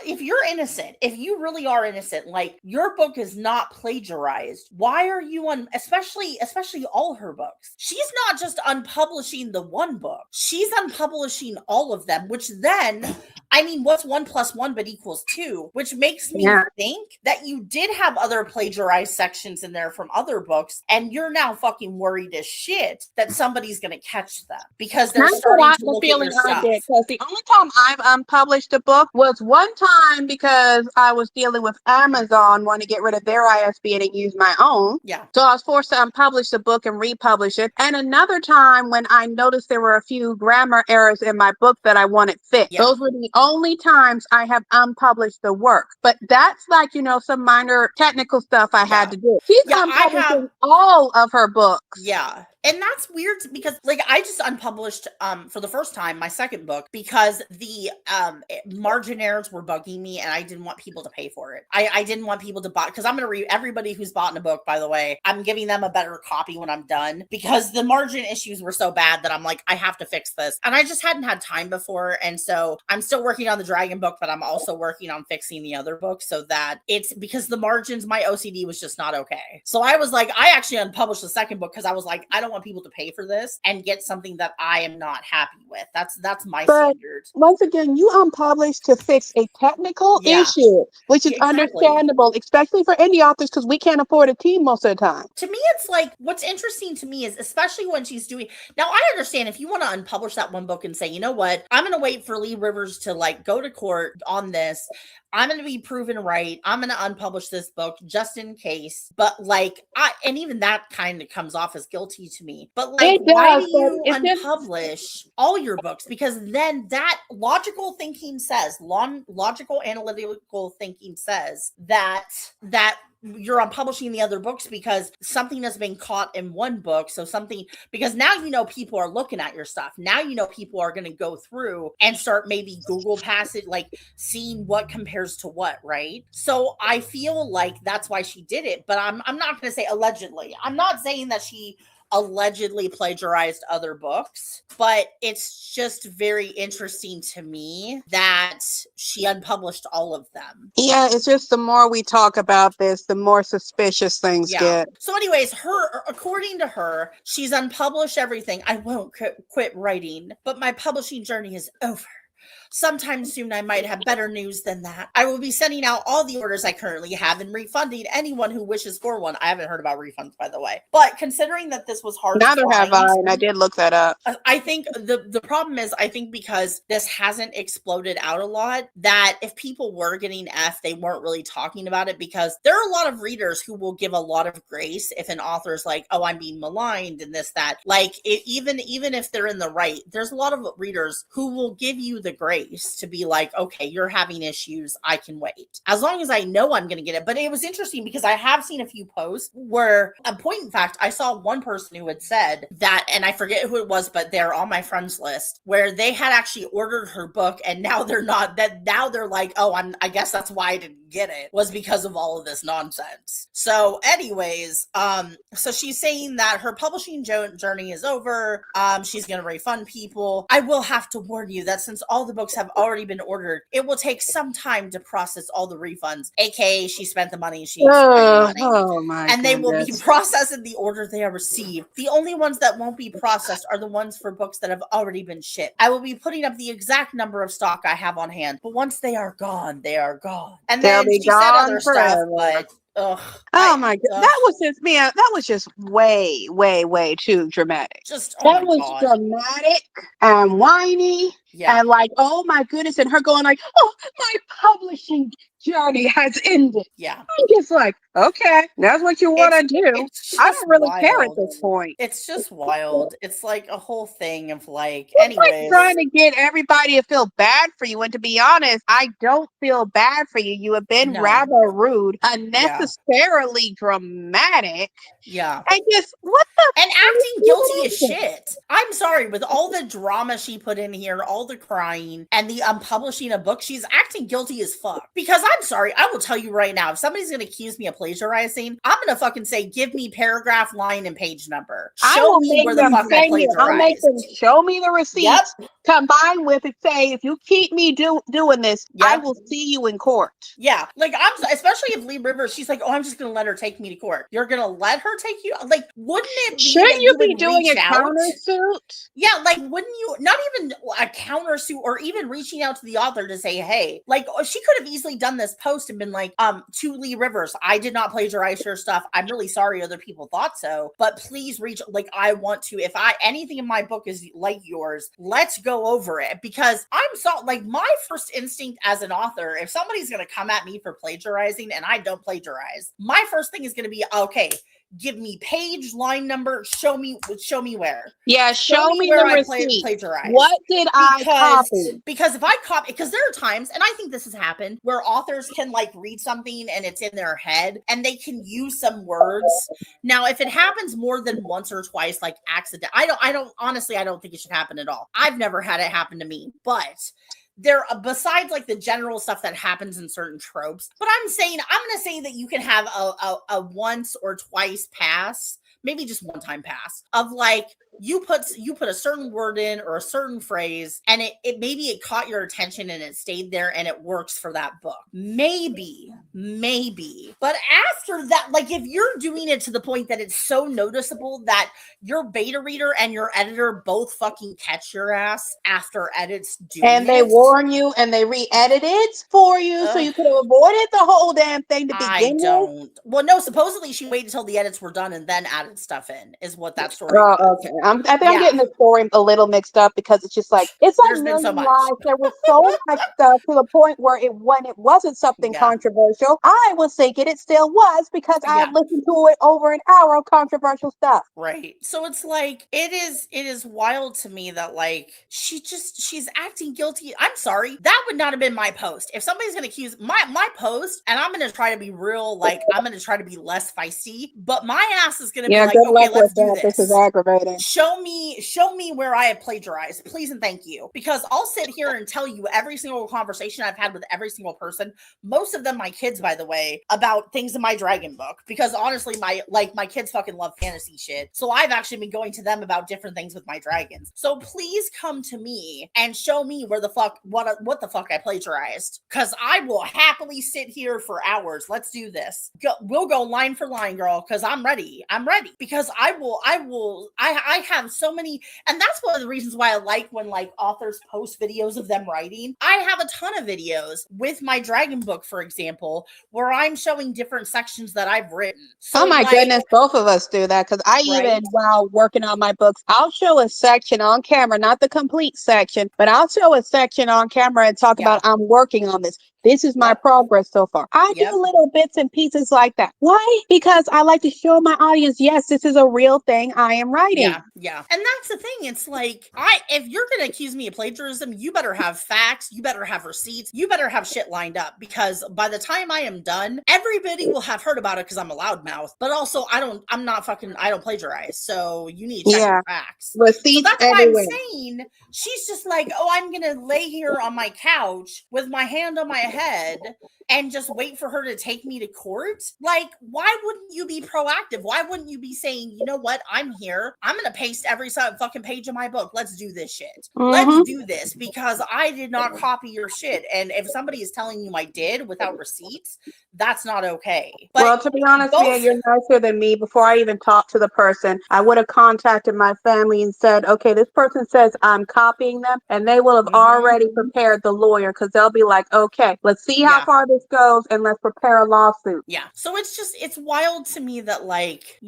Speaker 1: if you're innocent, if you really are innocent, like your book is not plagiarized, why are you especially all her books? She's not just unpublishing the one book, she's unpublishing all of them, which then I mean, what's 1 + 1 but equals 2, which makes me think that you did have other plagiarized sections in there from other books, and you're now fucking worried as shit that somebody's going to catch them because they're starting to look at your stuff.
Speaker 2: Because the only time I've unpublished a book was one time because I was dealing with Amazon wanting to get rid of their ISBN and use my own.
Speaker 1: Yeah.
Speaker 2: So I was forced to unpublish the book and republish it. And another time when I noticed there were a few grammar errors in my book that I wanted fixed. Yeah. Those were the only times I have unpublished the work. But that's like, some minor technical stuff I had to do. She's unpublishing all of her books.
Speaker 1: Yeah. And that's weird because like I just unpublished for the first time my second book because the margin errors were bugging me and I didn't want people to pay for it. I didn't want people to buy, because I'm going to read everybody who's bought in a book, by the way, I'm giving them a better copy when I'm done because the margin issues were so bad that I'm like, I have to fix this. And I just hadn't had time before. And so I'm still working on the dragon book, but I'm also working on fixing the other book so that it's because the margins, my OCD was just not okay. So I was like, I actually unpublished the second book because I was like, I don't want people to pay for this and get something that I am not happy with. That's my standard.
Speaker 2: Once again, you unpublished to fix a technical issue, which is understandable, especially for indie authors, because we can't afford a team most of the time.
Speaker 1: To me, it's like, what's interesting to me is, especially when she's doing, now I understand if you want to unpublish that one book and say, you know what, I'm going to wait for Lee Rivers to like go to court on this. I'm going to be proven right. I'm going to unpublish this book just in case. But like, and even that kind of comes off as guilty to me. But like, why do you unpublish all your books? Because then that logical thinking says, logical analytical thinking says that you're unpublishing the other books because something has been caught in one book. So something, because now you know people are looking at your stuff. Now you know people are going to go through and start maybe Google passage, like seeing what compares to what, right? So I feel like that's why she did it. But I'm not going to say allegedly. I'm not saying that she allegedly plagiarized other books, but it's just very interesting to me that she unpublished all of them.
Speaker 2: Yeah, it's just the more we talk about this, the more suspicious things get.
Speaker 1: So anyways, according to her, she's unpublished everything. I won't quit writing, but my publishing journey is over. Sometime soon, I might have better news than that. I will be sending out all the orders I currently have and refunding anyone who wishes for one. I haven't heard about refunds, by the way. But considering that this was hard
Speaker 2: Neither
Speaker 1: to find,
Speaker 2: have I, and I did look that up.
Speaker 1: I think the problem is, I think because this hasn't exploded out a lot, that if people were getting F, they weren't really talking about it, because there are a lot of readers who will give a lot of grace if an author's like, oh, I'm being maligned and this, that. Like, even if they're in the right, there's a lot of readers who will give you the grace to be like, okay, you're having issues, I can wait as long as I know I'm going to get it. But it was interesting because I have seen a few posts where, a point in fact, I saw one person who had said that, and I forget who it was, but they're on my friends list, where they had actually ordered her book, and now they're not, that now they're like, oh, I guess that's why I didn't get it, was because of all of this nonsense. So anyways, so she's saying that her publishing journey is over. She's going to refund people. I will have to warn you that since all the books have already been ordered, it will take some time to process all the refunds, aka she spent the money,
Speaker 2: Oh my
Speaker 1: and
Speaker 2: goodness.
Speaker 1: They will be processed in the order they are received. The only ones that won't be processed are the ones for books that have already been shipped. I will be putting up the exact number of stock I have on hand, but once they are gone, they are gone. And
Speaker 2: They'll
Speaker 1: then
Speaker 2: be
Speaker 1: she said other
Speaker 2: forever.
Speaker 1: stuff, but
Speaker 2: my god, that was just, man, that was just way, way, way too dramatic. That was dramatic and whiny. And like, oh my goodness, and her going like, oh, my publishing journey has ended. I'm just like, okay, that's what you want to do. I don't really care at this point.
Speaker 1: It's just wild. It's like a whole thing of like,
Speaker 2: it's like trying to get everybody to feel bad for you. And to be honest, I don't feel bad for you. You have been rather rude, unnecessarily dramatic. And just, what the
Speaker 1: and acting guilty as shit. I'm sorry, with all the drama she put in here, all the crying and the unpublishing a book, she's acting guilty as fuck. Because I'm sorry, I will tell you right now, if somebody's going to accuse me of plagiarizing, I'm going to fucking say, give me paragraph, line, and page number. Show me where the fuck I plagiarized.
Speaker 2: I'll make them show me the receipts. Combined with it, say, if you keep me doing this, I will see you in court.
Speaker 1: Like, especially if Lee Rivers, she's like, oh, I'm just going to let her take me to court. You're going to let her take you? Like, wouldn't it be?
Speaker 2: Shouldn't you be doing a countersuit?
Speaker 1: Like, wouldn't you, not even a countersuit, or even reaching out to the author to say, hey, like, she could have easily done this post and been like, to Lee Rivers, I did not plagiarize your stuff. I'm really sorry other people thought so, but please reach, like, I want to, if anything in my book is like yours, let's go over it. Because I'm so, like, my first instinct as an author, if somebody's going to come at me for plagiarizing and I don't plagiarize, my first thing is going to be, okay, give me page, line number, show me where.
Speaker 2: Show me where the receipt. What did I copy?
Speaker 1: Because if I copy, because there are times, and I think this has happened, where authors can like read something and it's in their head and they can use some words. Now, if it happens more than once or twice, like accident, I don't honestly, I don't think it should happen at all. I've never had it happen to me, but there, besides like the general stuff that happens in certain tropes, but I'm going to say that you can have a once or twice pass, maybe just one time pass, of like, you put a certain word in or a certain phrase, and it maybe it caught your attention and it stayed there and it works for that book. Maybe. But after that, like, if you're doing it to the point that it's so noticeable that your beta reader and your editor both fucking catch your ass after edits
Speaker 2: and they warn you and they re-edit it for you, so you could have avoided the whole damn thing to begin with.
Speaker 1: Well, no, supposedly she waited until the edits were done and then added stuff in, is what that story
Speaker 2: was. Okay. I think I'm getting the story a little mixed up, because it's just like, it's like
Speaker 1: there's been so much.
Speaker 2: Lies. There was so much stuff to the point where when it wasn't something controversial, controversial. I was thinking it still was because I had listened to it over an hour of controversial stuff.
Speaker 1: Right. So it's like it is wild to me that like she's acting guilty. I'm sorry. That would not have been my post. If somebody's gonna accuse my post, and I'm gonna try to be real, like I'm gonna try to be less feisty, but my ass is gonna be like, okay, let's do this.
Speaker 2: This is aggravating.
Speaker 1: Show me where I have plagiarized, please and thank you. Because I'll sit here and tell you every single conversation I've had with every single person, most of them my kids, by the way, about things in my dragon book. Because honestly, my kids fucking love fantasy shit. So I've actually been going to them about different things with my dragons. So please come to me and show me where the fuck what the fuck I plagiarized. Cause I will happily sit here for hours. Let's do this. We'll go line for line, girl, because I'm ready. I'm ready. Because I have so many, and that's one of the reasons why I like when like authors post videos of them writing. I have a ton of videos with my dragon book, for example, where I'm showing different sections that I've written. So
Speaker 2: oh my goodness, both of us do that because I even while working on my books, I'll show a section on camera, not the complete section, but I'll show a section on camera and talk about I'm working on this. This is my progress so far. I do little bits and pieces like that. Why? Because I like to show my audience, yes, this is a real thing I am writing.
Speaker 1: Yeah. And that's the thing. It's like, if you're going to accuse me of plagiarism, you better have facts. You better have receipts. You better have shit lined up, because by the time I am done, everybody will have heard about it because I'm a loudmouth. But also, I don't plagiarize. So you need to check your facts.
Speaker 2: Receipts,
Speaker 1: so that's
Speaker 2: everywhere.
Speaker 1: why I'm saying she's just like, oh, I'm going to lay here on my couch with my hand on my head and just wait for her to take me to court. Like, why wouldn't you be proactive? Why wouldn't you be saying, you know what? I'm here. I'm going to paste every fucking page of my book. Let's do this shit. Let's do this, because I did not copy your shit. And if somebody is telling you I did without receipts, that's not okay. But
Speaker 2: well, to be honest, Mia, you're nicer than me. Before I even talked to the person, I would have contacted my family and said, okay, this person says I'm copying them, and they will have already prepared the lawyer, because they'll be like, okay, let's see how far this goes and let's prepare a lawsuit.
Speaker 1: Yeah. So it's wild to me that like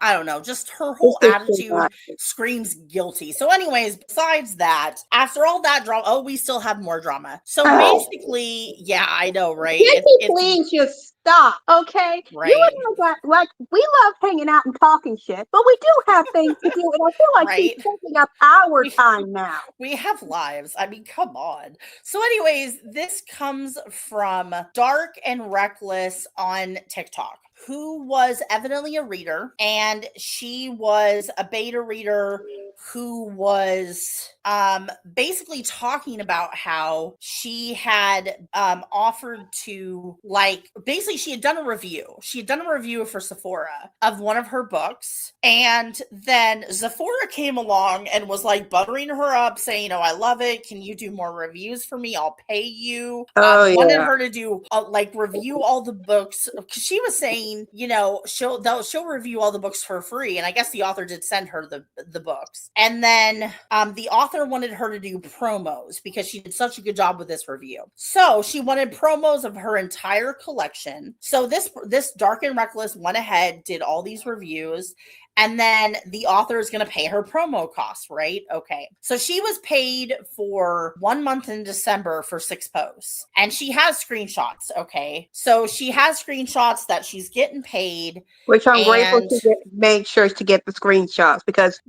Speaker 1: I don't know, just her whole attitude screams guilty. So anyways, besides that, after all that drama, we still have more drama. So basically, yeah, I know, right?
Speaker 2: Please just stop, okay?
Speaker 1: Right.
Speaker 2: You and I like, we love hanging out and talking shit, but we do have things to do, and I feel like she's taking up our time now.
Speaker 1: We have lives. I mean, come on. So anyways, this comes from Dark and Reckless on TikTok, who was evidently a reader, and she was a beta reader who was basically talking about how she had offered to, like, basically she had done a review. She had done a review for Zepphora of one of her books, and then Zepphora came along and was like buttering her up, saying, "Oh, I love it. Can you do more reviews for me? I'll pay you." Wanted her to do like review all the books, because she was saying, you know, she'll review all the books for free, and I guess the author did send her the books. And then the author wanted her to do promos because she did such a good job with this review. So she wanted promos of her entire collection. So this Dark and Reckless went ahead, did all these reviews, and then the author is going to pay her promo costs, right? Okay. So she was paid for 1 month in December for 6 posts. And she has screenshots, okay? So she has screenshots that she's getting paid.
Speaker 2: Which I'm grateful to make sure to get the screenshots, because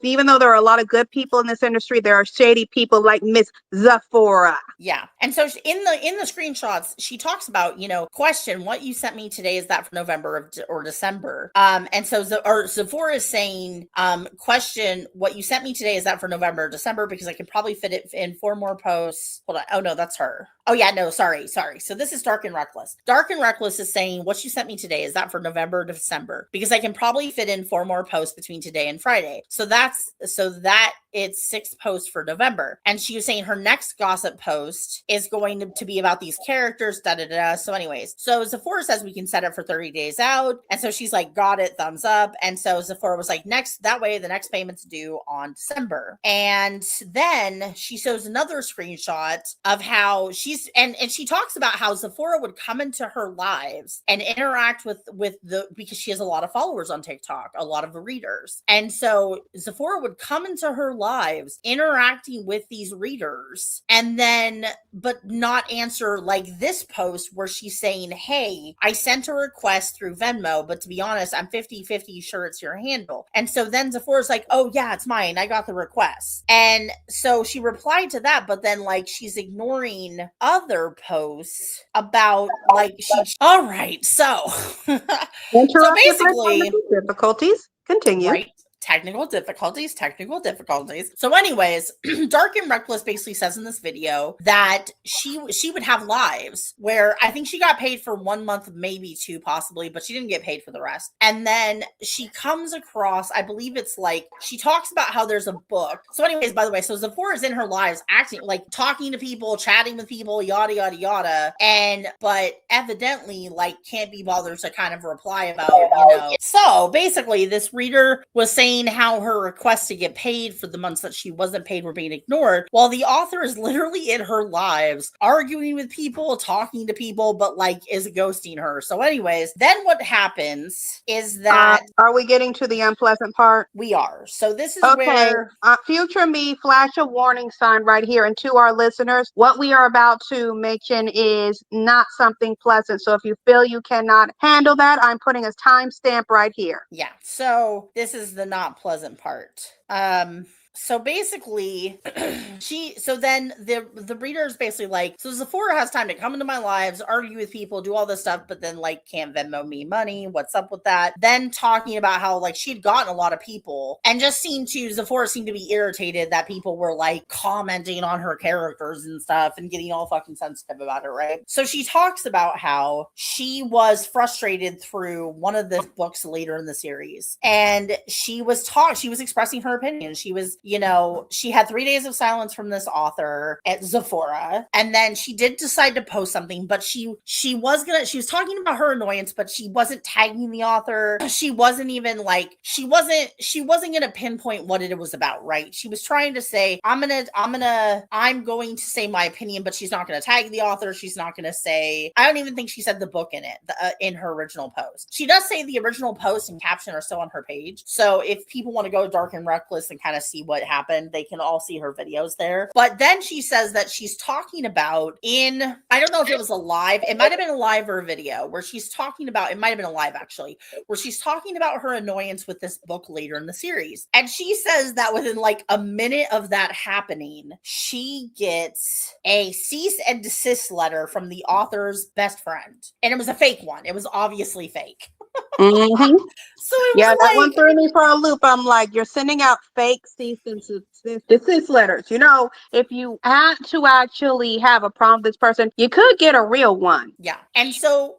Speaker 2: even though there are a lot of good people in this industry, there are shady people like Miss Zepphora.
Speaker 1: Yeah. And so in the screenshots, she talks about, you know, question, what you sent me today, is that for November or December? And so Zepphora is saying, question, what you sent me today, is that for November or December? Because I could probably fit it in 4 more posts. Hold on. Oh no, that's her. Oh yeah, no, sorry. So this is Dark and Reckless. Dark and Reckless is saying, what you sent me today, is that for November or December? Because I can probably fit in 4 more posts between today and Friday. So that it's 6 posts for November. And she was saying her next gossip post is going to be about these characters, So anyways, so Zepphora says we can set it for 30 days out. And so she's like, got it, thumbs up. And so Zepphora was like, that way the next payment's due on December. And then she shows another screenshot of how she's she talks about how Zepphora would come into her lives and interact with because she has a lot of followers on TikTok, a lot of the readers. And so Zepphora would come into her lives interacting with these readers and then but not answer like this post where she's saying, hey, I sent a request through Venmo, but to be honest, I'm 50-50 sure it's your handle. And so then Zephora's like, oh yeah, it's mine. I got the request. And so she replied to that, but then like she's ignoring other posts about like all right. So so basically
Speaker 2: difficulties. Continue.
Speaker 1: Right. Technical difficulties. So anyways, Dark and Reckless basically says in this video that she would have lives where I think she got paid for 1 month, maybe 2 possibly, but she didn't get paid for the rest. And then she comes across, I believe it's like, she talks about how there's a book. So anyways, by the way, so Zepphora is in her lives acting like talking to people, chatting with people, yada, yada, yada. But evidently like can't be bothered to kind of reply about, So basically this reader was saying how her requests to get paid for the months that she wasn't paid were being ignored, while the author is literally in her lives arguing with people, talking to people, but like is ghosting her. So anyways, then what happens is that
Speaker 2: are we getting to the unpleasant part?
Speaker 1: We are. So this is
Speaker 2: where future me, flash a warning sign right here. And to our listeners, what we are about to mention is not something pleasant. So if you feel you cannot handle that, I'm putting a timestamp right here.
Speaker 1: Yeah. So this is the not pleasant part. So basically, so then the reader is basically like, so Zepphora has time to come into my lives, argue with people, do all this stuff, but then like can't Venmo me money. What's up with that? Then talking about how like she'd gotten a lot of people and just Zepphora seemed to be irritated that people were like commenting on her characters and stuff and getting all fucking sensitive about it, right? So she talks about how she was frustrated through one of the books later in the series, and she was expressing her opinion. She was, she had 3 days of silence from this author at Zepphora, and then she did decide to post something, but she was talking about her annoyance, but she wasn't tagging the author. She wasn't even like, she wasn't gonna pinpoint what it was about, right? She was trying to say, I'm going to say my opinion, but she's not gonna tag the author. She's not gonna say, I don't even think she said the book in it, in her original post. She does say the original post and caption are still on her page. So if people want to go Dark and Reckless and kind of see what happened, they can all see her videos there. But then she says that she's talking about I don't know if it was a live, it might have been a live or a video where she's talking about, it might have been a live actually, where she's talking about her annoyance with this book later in the series. And she says that within like a minute of that happening, she gets a cease and desist letter from the author's best friend. And it was a fake one. It was obviously fake.
Speaker 2: Mm-hmm.
Speaker 1: So it was
Speaker 2: that one threw me for a loop. I'm like, you're sending out fake cease and desist letters. If you had to actually have a problem with this person, you could get a real one.
Speaker 1: Yeah. And so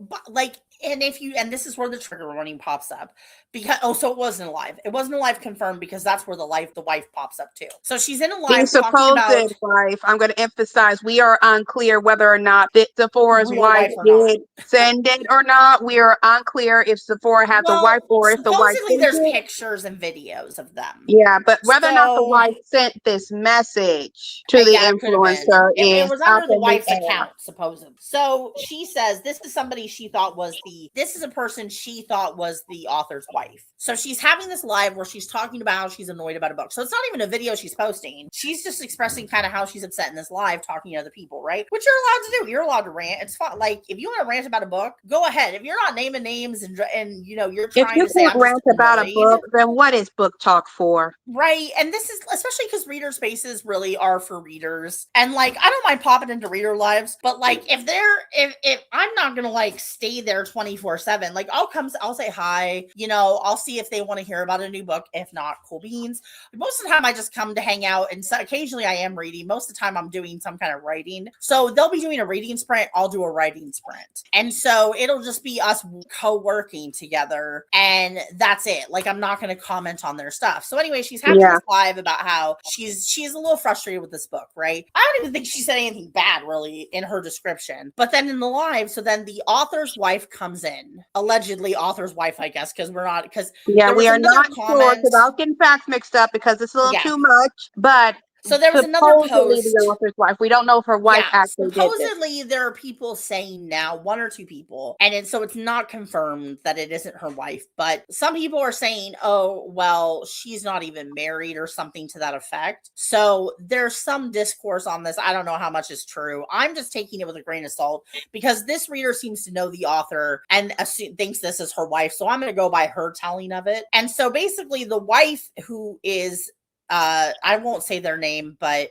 Speaker 1: and this is where the trigger warning pops up, because so it wasn't a live. It wasn't a live confirmed, because that's where the wife pops up too. So she's in a live talking about
Speaker 2: wife. I'm going to emphasize, we are unclear whether or not Zephora's wife did send it or not. We are unclear if Zepphora had the wife or if the wife.
Speaker 1: Supposedly there's pictures and videos of them.
Speaker 2: Yeah, but whether or not the wife sent this message to the influencer
Speaker 1: it was under the wife's account, supposedly. So she says this is somebody she thought was this is a person she thought was the author's wife. So she's having this live where she's talking about how she's annoyed about a book. So it's not even a video she's posting. She's just expressing kind of how she's upset in this live, talking to other people, right? Which you're allowed to do. You're allowed to rant. It's fun. Like, if you want to rant about a book, go ahead. If you're not naming names and you're trying to say
Speaker 2: rant about a book, then what is book talk for?
Speaker 1: Right. And this is especially because reader spaces really are for readers. And like, I don't mind popping into reader lives, but like if I'm not gonna like stay there 24/7, like I'll say hi, I'll see if they want to hear about a new book. If not, cool beans. Most of the time I just come to hang out, and so occasionally I am reading. Most of the time I'm doing some kind of writing. So they'll be doing a reading sprint, I'll do a writing sprint. And so it'll just be us co-working together, and that's it. Like, I'm not going to comment on their stuff. So anyway, she's having this live about how she's a little frustrated with this book, right? I don't even think she said anything bad really in her description. But then in the live, so then the author's wife comes in, allegedly author's wife, I guess, because we're not, because
Speaker 2: we are not sure, without getting facts mixed up, because it's a little too much. But
Speaker 1: So there was another post.
Speaker 2: The author's wife. We don't know if her wife actually did this.
Speaker 1: Supposedly there are people saying now, 1 or 2 people, and so it's not confirmed that it isn't her wife, but some people are saying, oh, well, she's not even married or something to that effect. So there's some discourse on this. I don't know how much is true. I'm just taking it with a grain of salt because this reader seems to know the author and thinks this is her wife. So I'm going to go by her telling of it. And so basically the wife, who is I won't say their name, but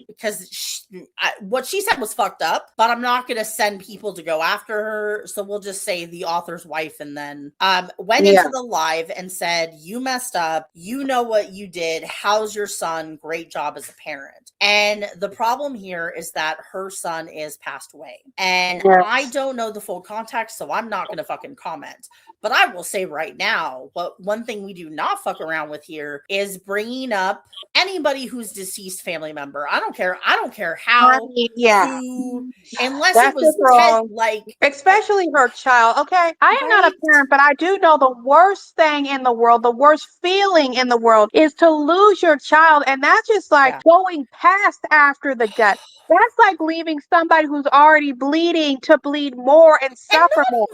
Speaker 1: because what she said was fucked up, but I'm not going to send people to go after her. So we'll just say the author's wife, and then went into the live and said, you messed up. You know what you did. How's your son? Great job as a parent. And the problem here is that her son is passed away. And I don't know the full context, so I'm not going to fucking comment. But I will say right now, one thing we do not fuck around with here is bringing up anybody who's deceased family member. I don't care. I don't care how. Who, unless it was wrong.
Speaker 2: Especially her child. Okay, I am not a parent, but I do know the worst thing in the world, the worst feeling in the world, is to lose your child, and that's just like going past after the death. That's like leaving somebody who's already bleeding to bleed more and suffer more.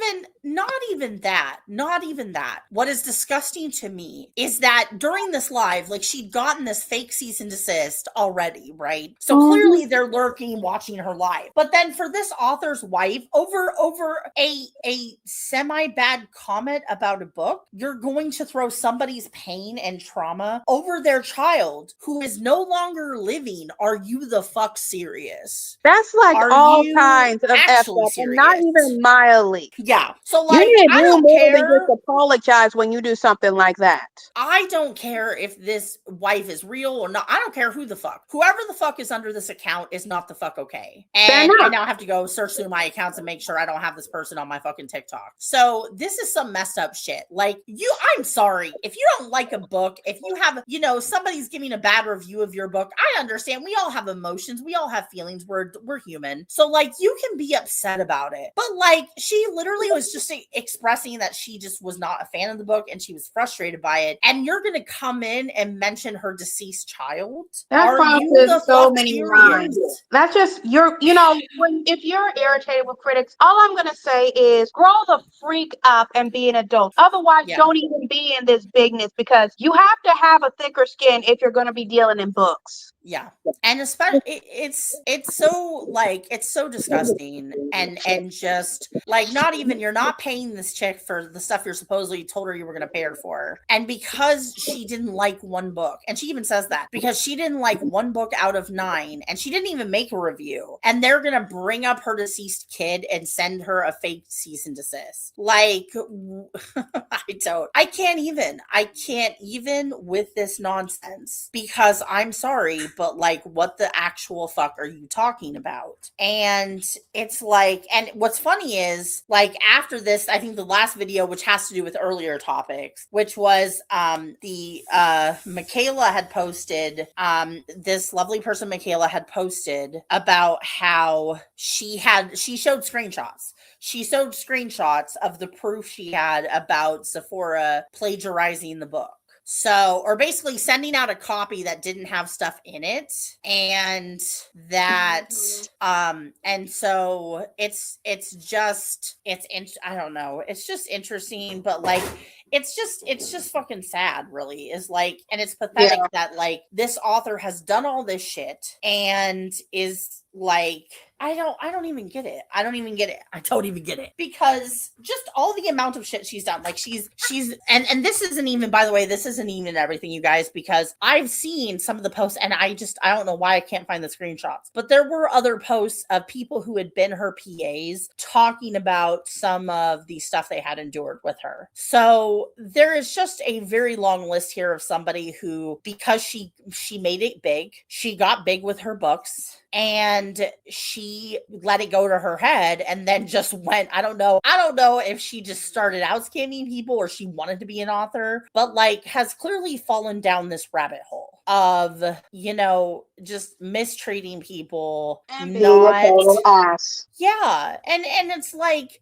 Speaker 1: Not even that. What is disgusting to me is that during this live, like, she'd gotten this fake cease and desist already, right? So clearly they're lurking, watching her live. But then for this author's wife, over a semi-bad comment about a book, you're going to throw somebody's pain and trauma over their child who is no longer living. Are you the fuck serious?
Speaker 2: That's like all kinds of effort, and not even mildly.
Speaker 1: Yeah. So like, I don't care.
Speaker 2: Just apologize when you do something like that.
Speaker 1: I don't care if this wife is real or not. I don't care whoever the fuck is under this account is not the fuck okay. And I now have to go search through my accounts and make sure I don't have this person on my fucking TikTok. So this is some messed up shit. Like, I'm sorry. If you don't like a book, if you have, somebody's giving a bad review of your book, I understand. We all have emotions. We all have feelings. We're human. So like, you can be upset about it. But like, she literally was just expressing that she just was not a fan of the book and she was frustrated by it. And you're going to come in and mention her deceased child?
Speaker 2: That crosses so many lines. That's just, if you're irritated with critics, all I'm going to say is grow the freak up and be an adult. Otherwise, don't even be in this bigness, because you have to have a thicker skin if you're going to be dealing in books.
Speaker 1: Yeah. And especially it's so like, it's so disgusting and just like, not even, you're not paying this chick for the stuff you're supposedly told her you were going to pay her for. And because she didn't like one book, and she even says that, because she didn't like one book out of 9, and she didn't even make a review, and they're going to bring up her deceased kid and send her a fake cease and desist. Like, I can't even with this nonsense, because I'm sorry, but like, what the actual fuck are you talking about? And it's like, and what's funny is, like, after this, I think the last video, which has to do with earlier topics, which was Michaela had posted, this lovely person Michaela had posted about how she showed screenshots. She showed screenshots of the proof she had about Zepphora plagiarizing the book. So, or basically sending out a copy that didn't have stuff in it, and that, and so I don't know, it's just interesting, but like, it's just fucking sad, really, is like, and it's pathetic that like, this author has done all this shit and is like, I don't even get it. I don't even get it. Because just all the amount of shit she's done. Like, she's and this isn't even, by the way, this isn't even everything, you guys, because I've seen some of the posts, and I don't know why I can't find the screenshots, but there were other posts of people who had been her PAs talking about some of the stuff they had endured with her. So there is just a very long list here of somebody who, because she made it big, she got big with her books, and she let it go to her head, and then just went, I don't know if she just started out scamming people or she wanted to be an author, but like, has clearly fallen down this rabbit hole of, you know, just mistreating people,
Speaker 2: and being a total ass.
Speaker 1: Yeah, and it's like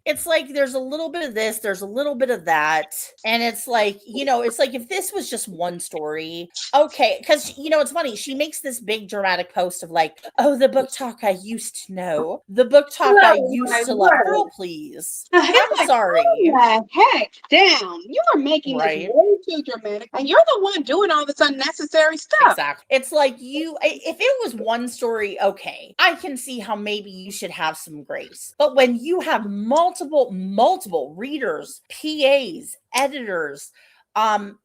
Speaker 1: there's a little bit of this, there's a little bit of that, and it's like, you know, it's like if this was just one story, okay, because, you know, it's funny, she makes this big dramatic post of like, oh, the book talk I used to know, the book talk I used to love. Girl, please, I'm
Speaker 2: like,
Speaker 1: sorry.
Speaker 2: Oh the heck down! You are making this way too dramatic, and you're the one doing all this unnecessary stuff.
Speaker 1: Exactly. It's like if it was one story, okay, I can see how maybe you should have some grace. But when you have multiple readers, PAs, editors,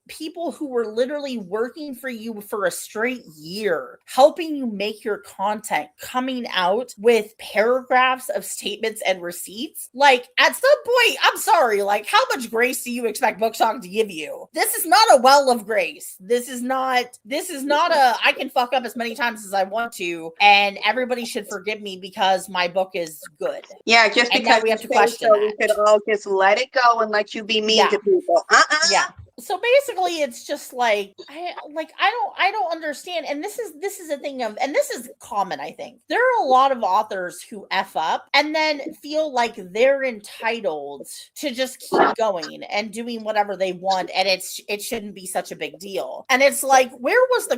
Speaker 1: people who were literally working for you for a straight year, helping you make your content, coming out with paragraphs of statements and receipts, like at some point, I'm sorry, like how much grace do you expect Book Talk to give you? This is not a well of grace. This is not a I can fuck up as many times as I want to and everybody should forgive me because my book is good.
Speaker 2: Yeah, just
Speaker 1: and
Speaker 2: because
Speaker 1: we have to question that.
Speaker 2: We could all just let it go and let you be mean to people.
Speaker 1: Yeah. So basically it's just like I don't understand, and this is a thing of, and this is common, I think there are a lot of authors who F up and then feel like they're entitled to just keep going and doing whatever they want, and it shouldn't be such a big deal. And it's like, where was the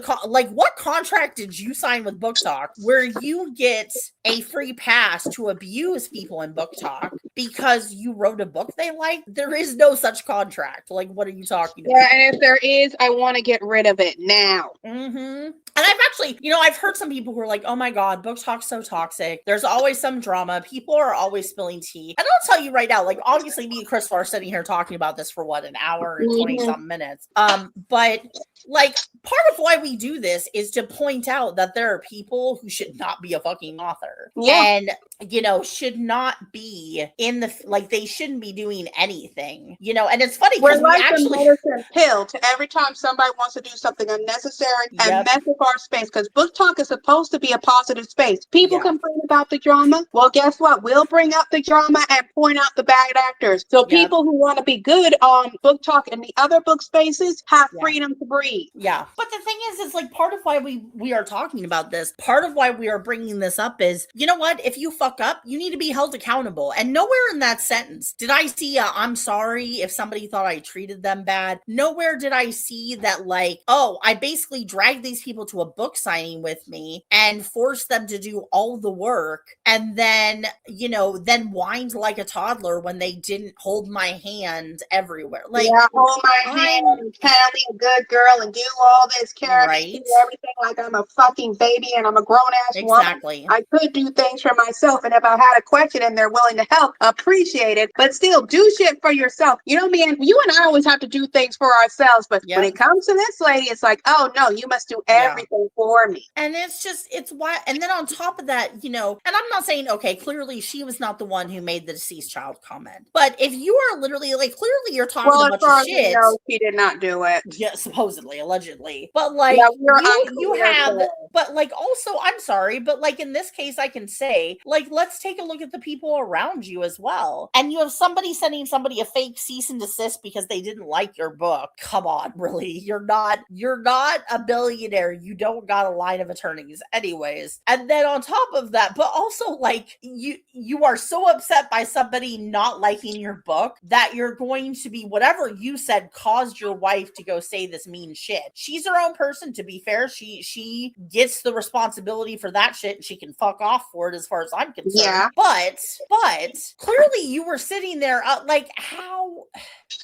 Speaker 1: what contract did you sign with Book Talk where you get a free pass to abuse people in Book Talk because you wrote a book they like? There is no such contract. Like, what are you talking about?
Speaker 2: Yeah, and if there is, I want to get rid of it now.
Speaker 1: And I've actually, you know, I've heard some people who are like, oh my God, Book Talk's so toxic. There's always some drama. People are always spilling tea. And I'll tell you right now, like, obviously me and Crystal are sitting here talking about this for what, an hour and 20 something minutes. But like, part of why we do this is to point out that there are people who should not be a fucking author.
Speaker 2: Yeah.
Speaker 1: And, you know, should not be in the, like, they shouldn't be doing anything, you know. And it's funny because
Speaker 2: we're like actually a medicine pill to every time somebody wants to do something unnecessary and mess with our space, because Book Talk is supposed to be a positive space. People complain about the drama. Well, guess what? We'll bring up the drama and point out the bad actors. So people who want to be good on Book Talk and the other book spaces have freedom to breathe.
Speaker 1: Yeah. But the thing is, it's like part of why we are talking about this, part of why we are bringing this up is, you know what? If you fuck up, you need to be held accountable. And nowhere in that sentence did I see I'm sorry if somebody thought I treated them bad. Nowhere did I see that, like, oh, I basically dragged these people to a book signing with me and forced them to do all the work and then, you know, then whined like a toddler when they didn't hold my hand everywhere. Like,
Speaker 2: hold my hand and tell me a good girl and do all this, carry me, do everything like I'm a fucking baby and I'm a grown-ass woman. I could do things for myself, and if I had a question and they're willing to help, appreciate it, but still do shit for yourself. You know, man, you and I always have to do things for ourselves, but when it comes to this lady, it's like, oh no, you must do everything for me.
Speaker 1: And it's just, it's why, and then on top of that, you know, and I'm not saying, okay, clearly she was not the one who made the deceased child comment, but if you are literally, like, clearly you're talking a bunch of shit.
Speaker 2: No, she did not do it.
Speaker 1: Yeah, supposedly, allegedly. But like, you have, but like, also, I'm sorry, but like in this case, I can say, like, let's take a look at the people around you as well. And you have somebody sending somebody a fake cease and desist because they didn't like your book. Come on, really? You're not a billionaire. You don't got a line of attorneys anyways. And then on top of that, but also like you are so upset by somebody not liking your book that you're going to be, whatever you said caused your wife to go say this mean shit. She's her own person, to be fair. She gets the responsibility for that shit and she can fuck off for it as far as I'm concerned. Yeah. But clearly you were sitting there like, how,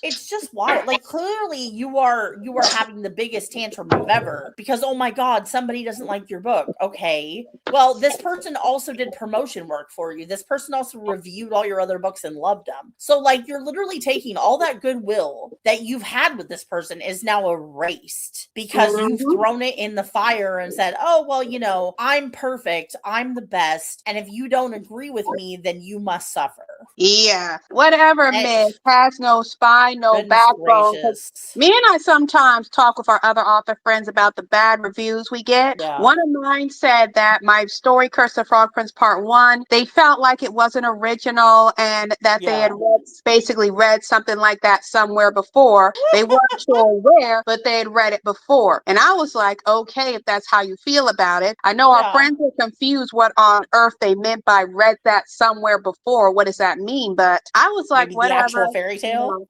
Speaker 1: it's just wild. Like, clearly you are having the biggest tantrum of ever because, oh my God, somebody doesn't like your book. Okay. Well, this person also did promotion work for you. This person also reviewed all your other books and loved them. So like, you're literally taking all that goodwill that you've had with this person is now erased because you've thrown it in the fire and said, oh, well, you know, I'm perfect. I'm the best. And if you don't agree with me, then you must suffer.
Speaker 2: Yeah, whatever
Speaker 1: And,
Speaker 2: myth has no spine, no
Speaker 1: goodness
Speaker 2: backbone. 'Cause
Speaker 1: gracious.
Speaker 2: me and I sometimes talk with our other author friends about the bad reviews we get.
Speaker 1: Yeah.
Speaker 2: One of mine said that my story, Curse of Frog Prince Part 1, they felt like it wasn't original and that they
Speaker 1: Yeah.
Speaker 2: had basically read something like that somewhere before. They weren't sure where, but they had read it before. And I was like, okay, if that's how you feel about it. I know our
Speaker 1: Yeah.
Speaker 2: friends are confused what on earth they meant by read that somewhere before. What does that mean? But I was like,
Speaker 1: Maybe the
Speaker 2: whatever.
Speaker 1: actual fairy tale.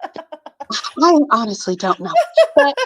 Speaker 2: I honestly don't know. But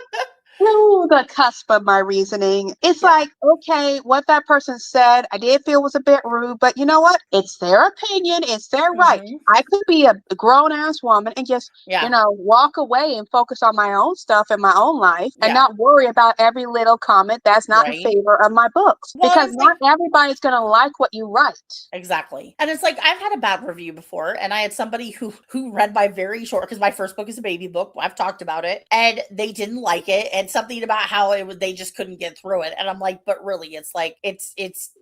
Speaker 2: through the cusp of my reasoning, it's
Speaker 1: Yeah.
Speaker 2: like, okay, what that person said, I did feel was a bit rude, but you know what? It's their opinion, it's their right.
Speaker 1: Hmm.
Speaker 2: I could be a grown ass woman and just,
Speaker 1: Yeah.
Speaker 2: walk away and focus on my own stuff in my own life and
Speaker 1: Yeah.
Speaker 2: not worry about every little comment that's not in
Speaker 1: Right.
Speaker 2: favor of my books.
Speaker 1: Well, and
Speaker 2: Because
Speaker 1: it's like,
Speaker 2: not everybody's going to like what you write.
Speaker 1: exactly. And it's like I've had a bad review before, and I had somebody who read my very short, because my first book is a baby book. I've talked about it, and they didn't like it, and something about how it was they just couldn't get through it. And I'm like, but really, it's like it's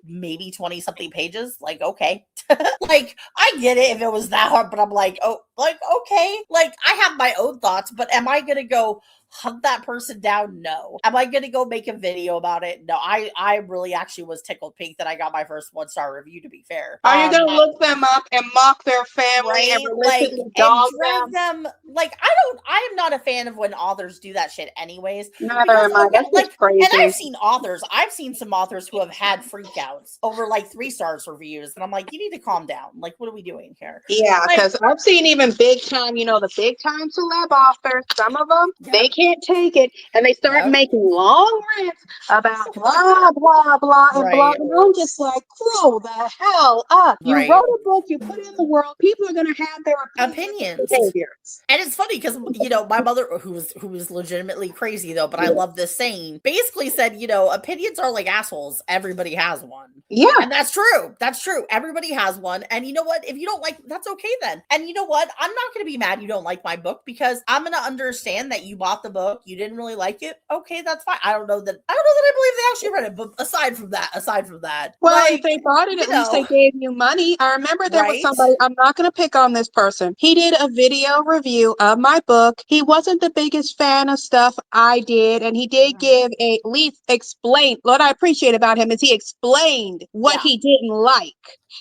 Speaker 1: maybe 20 something pages. Like, okay. Like, I get it if it was that hard, but I'm like, oh, like, okay. Like, I have my own thoughts, but am I gonna go hunt that person down? No. Am I gonna go make a video about it? No. I really actually was tickled pink that I got my first 1-star review, to be fair.
Speaker 2: Are you going to look them up and mock their family and
Speaker 1: Right? Like,
Speaker 2: religiously
Speaker 1: and
Speaker 2: dog
Speaker 1: drag
Speaker 2: them?
Speaker 1: them. Like, I am not a fan of when authors do that shit anyways.
Speaker 2: Neither
Speaker 1: Because,
Speaker 2: am I.
Speaker 1: okay,
Speaker 2: That's
Speaker 1: like,
Speaker 2: just
Speaker 1: and
Speaker 2: crazy.
Speaker 1: I've seen some authors who have had freakouts over like 3 stars reviews, and I'm like, you need to calm down. Like, what are we doing here?
Speaker 2: Yeah,
Speaker 1: Like,
Speaker 2: because I've seen even big time, the big time celeb authors, some of them,
Speaker 1: yeah,
Speaker 2: they can't take it and they start
Speaker 1: yeah,
Speaker 2: making long rants about blah, blah, blah, and blah.
Speaker 1: right,
Speaker 2: And I'm just like, grow the hell up. You
Speaker 1: right.
Speaker 2: wrote a book, you put it in the world, people are going to have their opinions and
Speaker 1: Opinions.
Speaker 2: behaviors.
Speaker 1: And it's funny because my mother, who was legitimately crazy though, but I love this saying, basically said, opinions are like assholes. Everybody has one.
Speaker 2: Yeah,
Speaker 1: And that's true. That's true. Everybody has one. And you know what? If you don't like, that's okay then. And you know what? I'm not going to be mad you don't like my book, because I'm going to understand that you bought the book, you didn't really like it. Okay, that's fine. I don't know that I believe they actually read it, but aside from that,
Speaker 2: well, if
Speaker 1: like,
Speaker 2: they bought it,
Speaker 1: you
Speaker 2: at least they
Speaker 1: know,
Speaker 2: gave you money. I remember there was
Speaker 1: right?
Speaker 2: somebody, I'm not going to pick on this person. He did a video review of my book. He wasn't the biggest fan of stuff I did, and he did
Speaker 1: Mhm.
Speaker 2: give at least explain. What I appreciate about him is he explained what
Speaker 1: Yeah.
Speaker 2: he didn't like.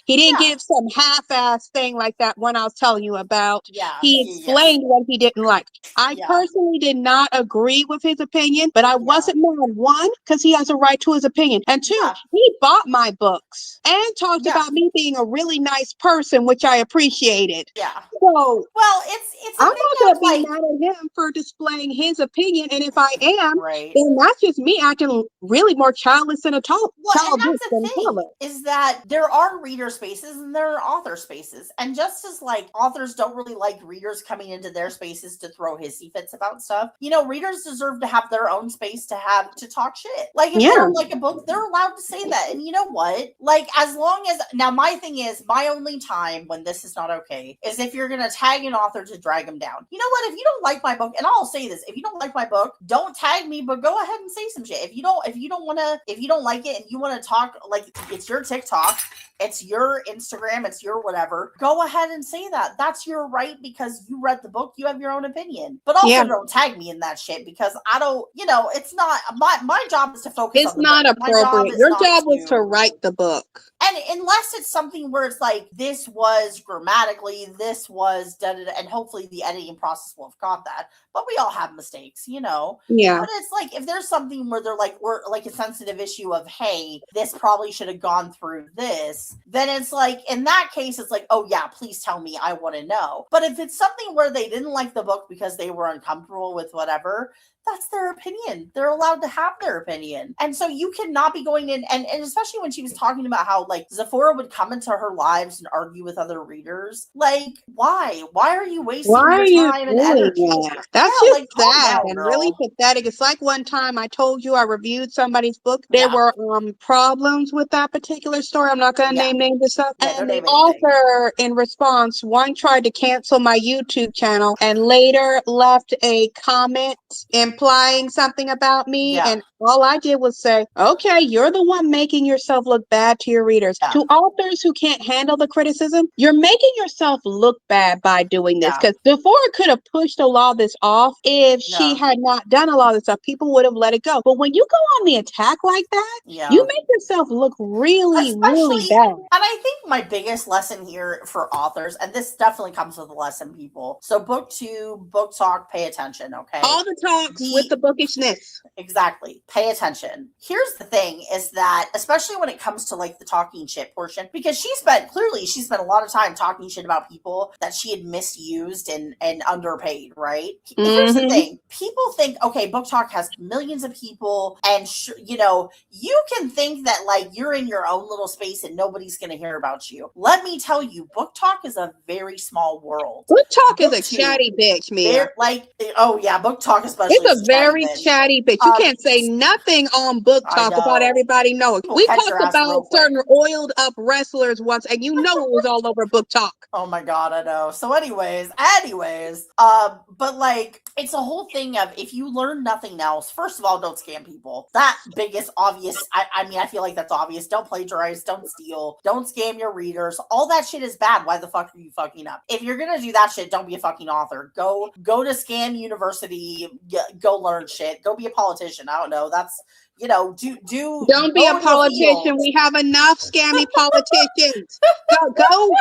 Speaker 2: He didn't
Speaker 1: Yeah.
Speaker 2: give some half-ass thing like that one I was telling you about.
Speaker 1: Yeah.
Speaker 2: He
Speaker 1: Yes.
Speaker 2: explained what he didn't like. I
Speaker 1: Yeah.
Speaker 2: personally did not agree with his opinion, but I
Speaker 1: Yeah.
Speaker 2: wasn't mad. One, because he has a right to his opinion. And two,
Speaker 1: Yeah.
Speaker 2: he bought my books and talked
Speaker 1: Yeah.
Speaker 2: about me being a really nice person, which I appreciated.
Speaker 1: Yeah.
Speaker 2: So
Speaker 1: Well, it's a
Speaker 2: I'm
Speaker 1: thing
Speaker 2: not going
Speaker 1: of
Speaker 2: to be
Speaker 1: like,
Speaker 2: mad at him for displaying his opinion. And if I am,
Speaker 1: right.
Speaker 2: then that's just me acting really more childish than a
Speaker 1: Well, and
Speaker 2: childish
Speaker 1: that's
Speaker 2: than
Speaker 1: the
Speaker 2: a
Speaker 1: thing,
Speaker 2: color.
Speaker 1: is that there are reader spaces and there are author spaces. And just as like authors don't really like readers coming into their spaces to throw hissy fits about stuff, readers deserve to have their own space to talk shit. Like, if they
Speaker 2: Yeah.
Speaker 1: don't like a book, they're allowed to say that. And you know what? Like, as long as, now my thing is, my only time when this is not okay is if you're gonna tag an author to drag them down. You know what? If you don't like my book, and I'll say this, if you don't like my book, don't tag me, but go ahead and say some shit. If you don't like it and you want to talk, like, it's your TikTok, it's your Instagram, it's your whatever, go ahead and say that. That's your right, because you read the book, you have your own opinion. But also,
Speaker 2: Yeah.
Speaker 1: don't tag me in that shit, because I don't, it's not my job is to focus
Speaker 2: It's
Speaker 1: on the book.
Speaker 2: not
Speaker 1: My job
Speaker 2: appropriate.
Speaker 1: is
Speaker 2: Your
Speaker 1: not
Speaker 2: job was to
Speaker 1: to,
Speaker 2: write the book.
Speaker 1: and unless it's something where it's like, this was grammatically, this was da da da, and hopefully the editing process will have caught that. But we all have mistakes,
Speaker 2: Yeah.
Speaker 1: But it's like, if there's something where they're like, we're like a sensitive issue of, hey, this probably should have gone through this, then it's like, in that case, it's like, oh yeah, please tell me, I want to know. But if it's something where they didn't like the book because they were uncomfortable with whatever, that's their opinion. They're allowed to have their opinion. And so you cannot be going in, and especially when she was talking about how like Zepphora would come into her lives and argue with other readers. Like, why? Why are you wasting
Speaker 2: Why are
Speaker 1: your
Speaker 2: you
Speaker 1: time and
Speaker 2: doing
Speaker 1: energy?
Speaker 2: that? That's
Speaker 1: Yeah,
Speaker 2: just
Speaker 1: like, calm
Speaker 2: sad
Speaker 1: down,
Speaker 2: and really
Speaker 1: girl.
Speaker 2: pathetic. It's like one time I told you I reviewed somebody's book. There
Speaker 1: Yeah.
Speaker 2: were problems with that particular story. I'm not going to
Speaker 1: Yeah.
Speaker 2: name names and stuff.
Speaker 1: Yeah, don't
Speaker 2: And the
Speaker 1: name anything.
Speaker 2: author, in response, one tried to cancel my YouTube channel and later left a comment in implying something about me.
Speaker 1: Yeah.
Speaker 2: And all I did was say, okay, you're the one making yourself look bad to your readers.
Speaker 1: Yeah.
Speaker 2: To authors who can't handle the criticism, you're making yourself look bad by doing this. Because Zepphora could have pushed a lot of this off if she had not done a lot of this stuff. People would have let it go. But when you go on the attack like that, you make yourself look really, really bad.
Speaker 1: And I think my biggest lesson here for authors, and this definitely comes with a lesson, people. So book 2, book talk, pay attention, okay?
Speaker 2: All the talks with the bookishness.
Speaker 1: Exactly. Pay attention. Here's the thing is that, especially when it comes to like the talking shit portion, because she spent a lot of time talking shit about people that she had misused and underpaid, right? Here's the thing. People think, okay, book talk has millions of people and you can think that like you're in your own little space and nobody's going to hear about you. Let me tell you, book talk is a very small world.
Speaker 2: Book talk is a chatty bitch, Mia.
Speaker 1: Book talk especially.
Speaker 2: It's a very chatty bitch. You can't say nothing on book talk about everybody knowing. We talked about certain oiled up wrestlers once, and you know it was all over book talk.
Speaker 1: Oh my God, I know. So anyways, but like, it's a whole thing of, if you learn nothing else, first of all, don't scam people. That biggest obvious, I mean, I feel like that's obvious. Don't plagiarize, don't steal, don't scam your readers. All that shit is bad. Why the fuck are you fucking up? If you're gonna do that shit, don't be a fucking author. Go to Scam University, go learn shit. Go be a politician. I don't know. That's, don't
Speaker 2: be a politician. We have enough scammy politicians. Go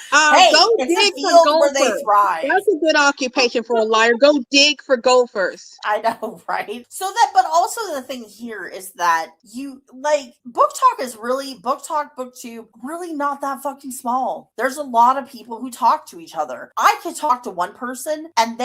Speaker 2: dig for gophers.
Speaker 1: Where they thrive.
Speaker 2: That's a good occupation for a liar. Go dig for gophers.
Speaker 1: I know, right? But also the thing here is that book talk, booktube, really not that fucking small. There's a lot of people who talk to each other. I could talk to one person and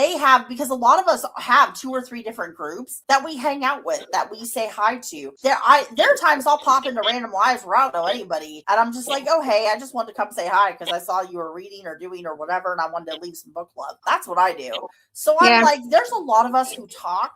Speaker 1: because a lot of us have 2 or 3 different groups that we hang out with, that we say hi to. There are times I'll pop into random lives where I don't know anybody and I'm just like, oh, hey, I just wanted to come say hi because I saw you were reading or doing or whatever and I wanted to leave some book club. That's what I do. So I'm like, there's a lot of us who talk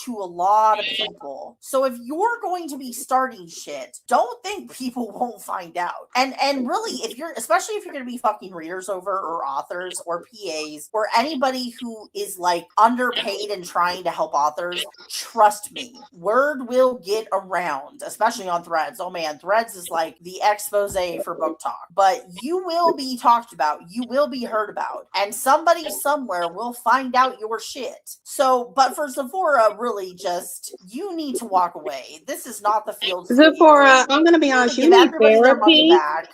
Speaker 1: to a lot of people. So if you're going to be starting shit, don't think people won't find out. And really, especially if you're going to be fucking readers over or authors or PAs or anybody who is like underpaid and trying to help authors, trust me, word will get around, especially on Threads. Oh man, Threads is like the expose for book talk. But you will be talked about, you will be heard about, and somebody somewhere will find out your shit. So, but for Zepphora, really, just you need to walk away. This is not the field.
Speaker 2: Zepphora, I'm gonna be honest, you need therapy.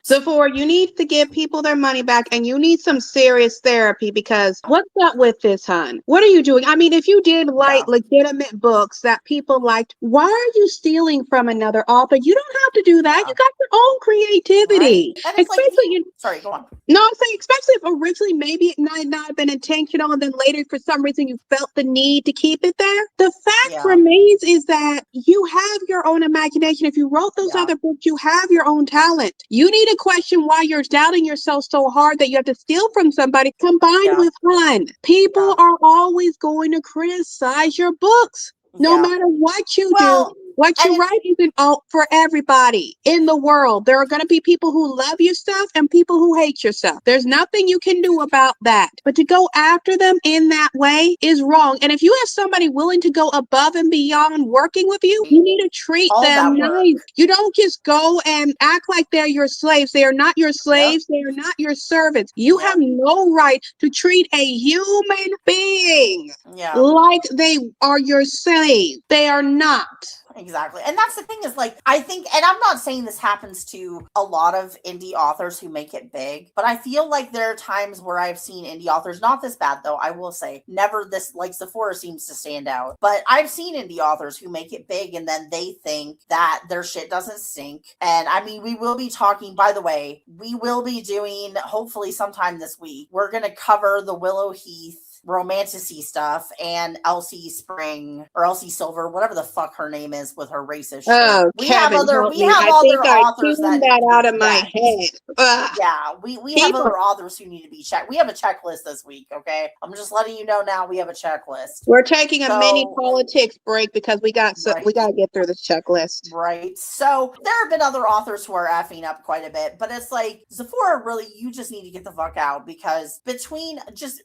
Speaker 2: Zepphora, you need to give people their money back, and you need some serious therapy, because what's up with this, hun? What are you doing? I mean, if you did legitimate books that people liked, why are you stealing from another author? You don't have to do that. You got your own creativity.
Speaker 1: Right? And especially sorry, go on.
Speaker 2: No, I'm saying, especially if originally maybe it might not have been intentional, and then later for some reason you felt the need to keep it there. The fact remains is that you have your own imagination. If you wrote those other books, you have your own talent. You need to question why you're doubting yourself so hard that you have to steal from somebody, combined with fun. People are always going to criticize your books, no matter what you do. What you write isn't for everybody in the world. There are going to be people who love your stuff and people who hate your stuff. There's nothing you can do about that. But to go after them in that way is wrong. And if you have somebody willing to go above and beyond working with you, you need to treat them nice. You don't just go and act like they're your slaves. They are not your slaves. They are not your servants. You have no right to treat a human being like they are your slave. They are not.
Speaker 1: Exactly. And that's the thing is, like, I think, and I'm not saying this happens to a lot of indie authors who make it big, but I feel like there are times where I've seen indie authors, not this bad though, I will say, never this, like Zepphora seems to stand out, but I've seen indie authors who make it big and then they think that their shit doesn't stink. And I mean, we will be talking, by the way, we will be doing, hopefully sometime this week, we're going to cover the Willow Heath romanticy stuff and Elsie Spring or Elsie Silver, whatever the fuck her name is. is with her racist
Speaker 2: Oh,
Speaker 1: shit. We
Speaker 2: Kevin,
Speaker 1: have
Speaker 2: help me. I
Speaker 1: other
Speaker 2: think I
Speaker 1: authors
Speaker 2: tuned
Speaker 1: that
Speaker 2: that out of my head. Ugh.
Speaker 1: Yeah, we have other authors who need to be checked. We have a checklist this week, okay? I'm just letting you know now we have a checklist.
Speaker 2: We're taking a mini politics break because we got to get through this checklist.
Speaker 1: Right. So there have been other authors who are effing up quite a bit, but it's like, Zepphora, really, you just need to get the fuck out, because between just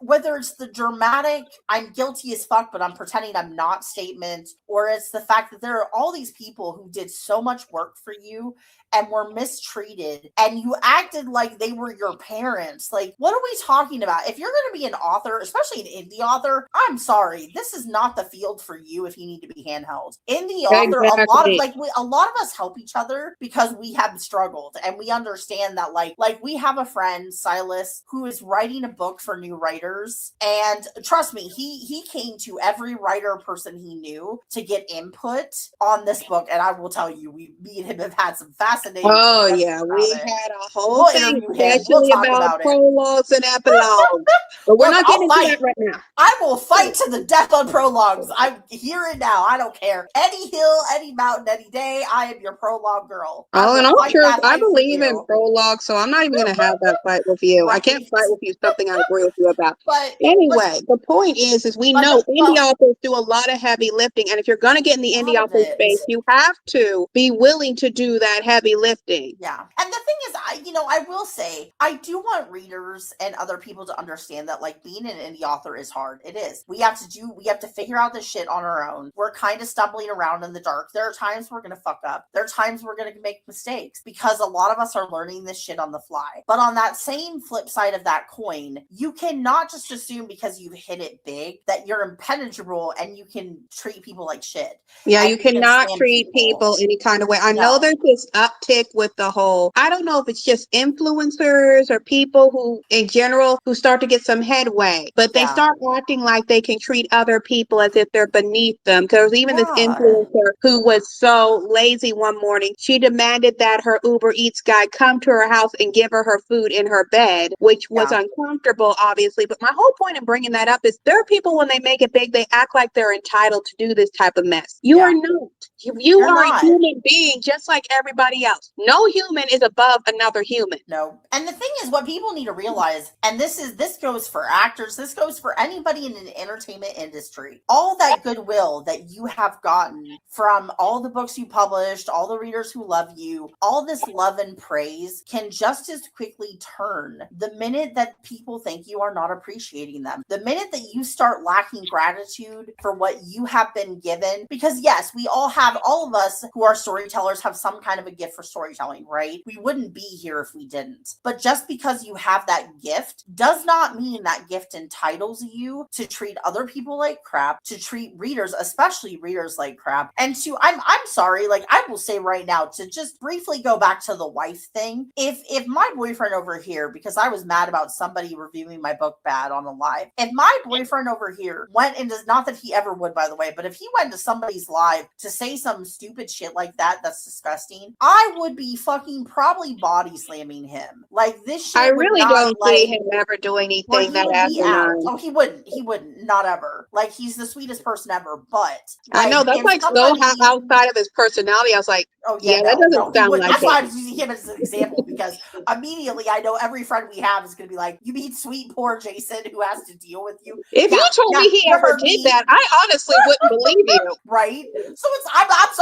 Speaker 1: whether it's the dramatic I'm guilty as fuck but I'm pretending I'm not statement, or it's the fact that there are all these people who did so much work for you and were mistreated, and you acted like they were your parents. Like, what are we talking about? If you're going to be an author, especially an indie author, I'm sorry, this is not the field for you if you need to be handheld. Indie author, a lot of us help each other because we have struggled, and we understand that, like we have a friend, Silas, who is writing a book for new writers, and trust me, he came to every writer person he knew to get input on this book, and I will tell you, me and him have had some fascinating.
Speaker 2: Oh yeah, we had a whole thing, especially about prologues and epilogues. But we're not getting into that right now.
Speaker 1: I will fight to the death on prologues. I'm here and now. I don't care. Any hill, any mountain, any day. I am your prologue girl.
Speaker 2: Oh, and I'm sure I believe in prologue, so I'm not even going to have that fight with you. Right. I can't fight with you something I agree with you about. But anyway, the point is we know indie authors do a lot of heavy lifting, and if you're going to get in the indie author space, you have to be willing to do that heavy lifting.
Speaker 1: Yeah, and the thing is, I will say, I do want readers and other people to understand that, like, being an indie author is hard. It is. We have to figure out this shit on our own. We're kind of stumbling around in the dark. There are times we're gonna fuck up. There are times we're gonna make mistakes, because a lot of us are learning this shit on the fly. But on that same flip side of that coin, you cannot just assume because you've hit it big that you're impenetrable and you can treat people like shit.
Speaker 2: Yeah, you cannot treat people any kind of way. I know there's this uptick with the whole, I don't know if it's just influencers or people who in general who start to get some headway, but they start acting like they can treat other people as if they're beneath them. Because even this influencer who was so lazy one morning, she demanded that her Uber Eats guy come to her house and give her food in her bed, which was uncomfortable, obviously. But my whole point in bringing that up is there are people, when they make it big, they act like they're entitled to do this type of mess. You are not. You are a human being just like everybody else. No human is above another human.
Speaker 1: No. And the thing is, what people need to realize, and this goes for actors, this goes for anybody in an entertainment industry, all that goodwill that you have gotten from all the books you published, all the readers who love you, all this love and praise can just as quickly turn the minute that people think you are not appreciating them. The minute that you start lacking gratitude for what you have been given, because yes, all of us who are storytellers have some kind of a gift for storytelling, right? We wouldn't be here if we didn't. But just because you have that gift does not mean that gift entitles you to treat other people like crap, to treat readers, especially readers, like crap. And I'm sorry, like, I will say right now, to just briefly go back to the wife thing. If my boyfriend over here, because I was mad about somebody reviewing my book bad on a live, if my boyfriend over here went into, not that he ever would, by the way, but if he went to somebody's live to say some stupid shit like that, that's disgusting, I would be fucking probably body slamming him. Like, this shit,
Speaker 2: I really don't see him ever doing anything that asinine.
Speaker 1: Oh, he wouldn't, not ever. Like, he's the sweetest person ever, but
Speaker 2: like, I know that's like so outside of his personality. I was like, that doesn't sound like
Speaker 1: that's why I was using him as an example, because immediately I know every friend we have is going to be like, you mean sweet poor Jason who has to deal with you?
Speaker 2: If you told me he ever did that, I honestly wouldn't believe you.
Speaker 1: Right? So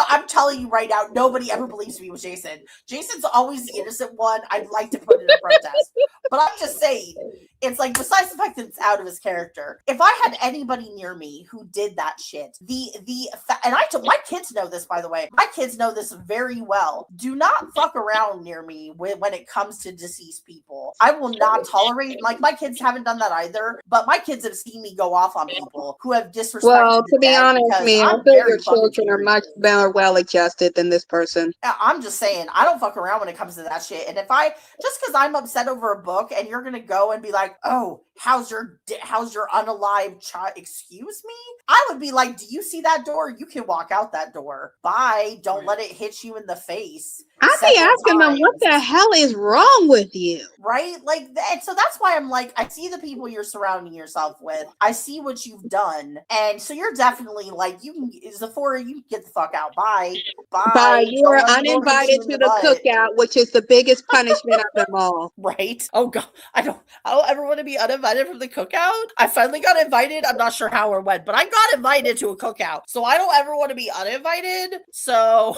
Speaker 1: I'm telling you right now, nobody ever believes me with Jason. Jason's always the innocent one. I'd like to put in a protest. But I'm just saying, it's like, besides the fact that it's out of his character, if I had anybody near me who did that shit, my kids know this, by the way. My kids know this very well. Do not fuck around near me when it comes to deceased people. I will not tolerate, like, my kids haven't done that either, but my kids have seen me go off on people who have disrespected
Speaker 2: Well, to be honest, me, I feel your children are much better well-adjusted than this person.
Speaker 1: I'm just saying, I don't fuck around when it comes to that shit. And if just because I'm upset over a book and you're gonna go and be like, oh, how's your unalive child? Excuse me? I would be like, do you see that door? You can walk out that door. Bye. Don't let it hit you in the face.
Speaker 2: I'd be asking them, what the hell is wrong with you?
Speaker 1: Right? Like, and so that's why I'm like, I see the people you're surrounding yourself with. I see what you've done. And so you're definitely like, you can, Zepphora, you can get the fuck out. Bye. Bye.
Speaker 2: You are uninvited to the cookout, which is the biggest punishment of them all.
Speaker 1: Right? Oh God, I don't ever want to be uninvited from the cookout. I finally got invited. I'm not sure how or when, but I got invited to a cookout. So I don't ever want to be uninvited. So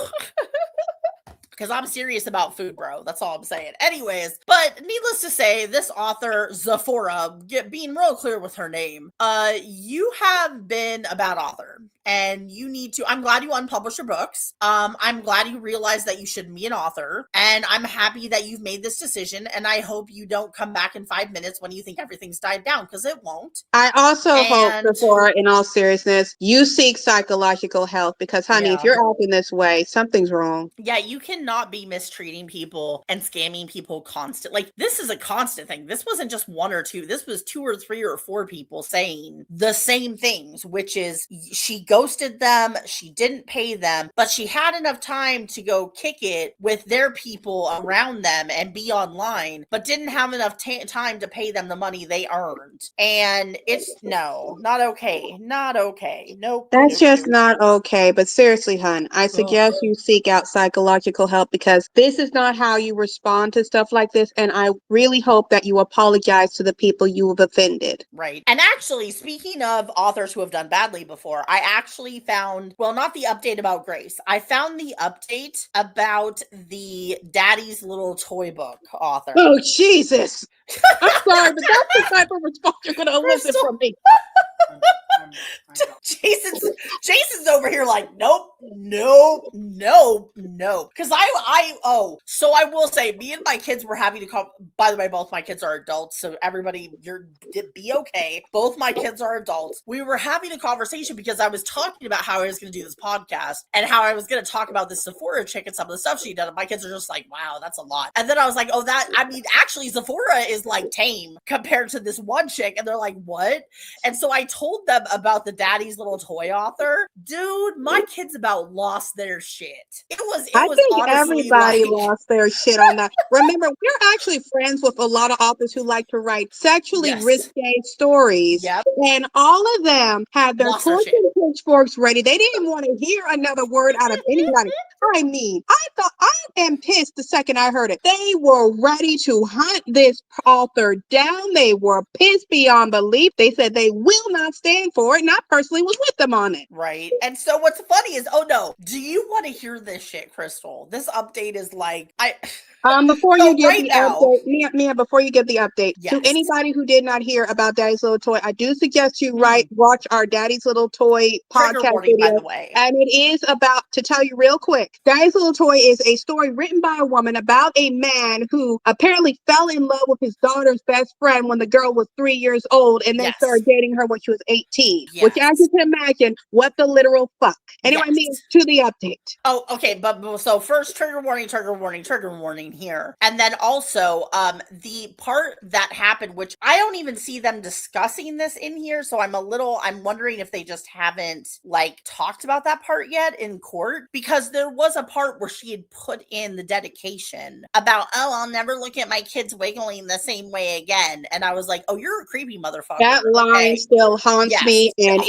Speaker 1: because I'm serious about food, bro. That's all I'm saying. Anyways, but needless to say, this author, Zepphora, being real clear with her name, you have been a bad author. And you need to, I'm glad you unpublished your books. I'm glad you realized that you shouldn't be an author. And I'm happy that you've made this decision. And I hope you don't come back in 5 minutes when you think everything's died down, because it won't.
Speaker 2: I also hope, Zepphora, in all seriousness, you seek psychological help, because, honey, if you're acting this way, something's wrong.
Speaker 1: Yeah, you cannot be mistreating people and scamming people constantly. Like, this is a constant thing. This wasn't just one or two. This was 2 or 3 or 4 people saying the same things, which is she ghosted them, she didn't pay them, but she had enough time to go kick it with their people around them and be online, but didn't have enough time to pay them the money they earned. And it's not okay. Not okay. Nope.
Speaker 2: That's just not okay. But seriously, hun, I suggest you seek out psychological help, because this is not how you respond to stuff like this. And I really hope that you apologize to the people you have offended.
Speaker 1: Right. And actually, speaking of authors who have done badly before, I actually found, well, not the update about Grace. I found the update about the Daddy's Little Toy Book author.
Speaker 2: Oh, Jesus. I'm sorry, but that's the type of response you're going to elicit from me.
Speaker 1: Jason's over here like, nope. Because so I will say, me and my kids were having to come. By the way, both my kids are adults, so everybody, be okay. Both my kids are adults. We were having a conversation because I was talking about how I was going to do this podcast and how I was going to talk about this Zepphora chick and some of the stuff she did. And my kids are just like, wow, that's a lot. And then I was like, actually, Zepphora is like tame compared to this one chick. And they're like, what? And so I told them about the Daddy's Little Toy author. Dude, my kids about lost their shit. I
Speaker 2: think everybody lost their shit on that. Remember, we're actually friends with a lot of authors who like to write sexually risque stories.
Speaker 1: Yep.
Speaker 2: And all of them had their torch and pitchforks ready. They didn't want to hear another word out of anybody. I mean, I am pissed the second I heard it. They were ready to hunt this author down. They were pissed beyond belief. They said they will not stand for it, and I personally was with them on it.
Speaker 1: Right. And so what's funny is, do you want to hear this shit, Crystal? This update is like,
Speaker 2: before you give the update, Mia, before you give the update, to anybody who did not hear about Daddy's Little Toy, I do suggest you watch our Daddy's Little Toy podcast video.
Speaker 1: By the way.
Speaker 2: And it is about, to tell you real quick, Daddy's Little Toy is a story written by a woman about a man who apparently fell in love with his daughter's best friend when the girl was 3 years old, and then started dating her when she was 18. Which, as you can imagine, what the literal fuck. Anyway, Mia, to the update.
Speaker 1: Oh, okay. But so first, trigger warning here. And then also, the part that happened, which I don't even see them discussing this in here. So I'm wondering if they just haven't talked about that part yet in court, because there was a part where she had put in the dedication about, I'll never look at my kids wiggling the same way again. And I was like, oh, you're a creepy motherfucker.
Speaker 2: That line still haunts me. And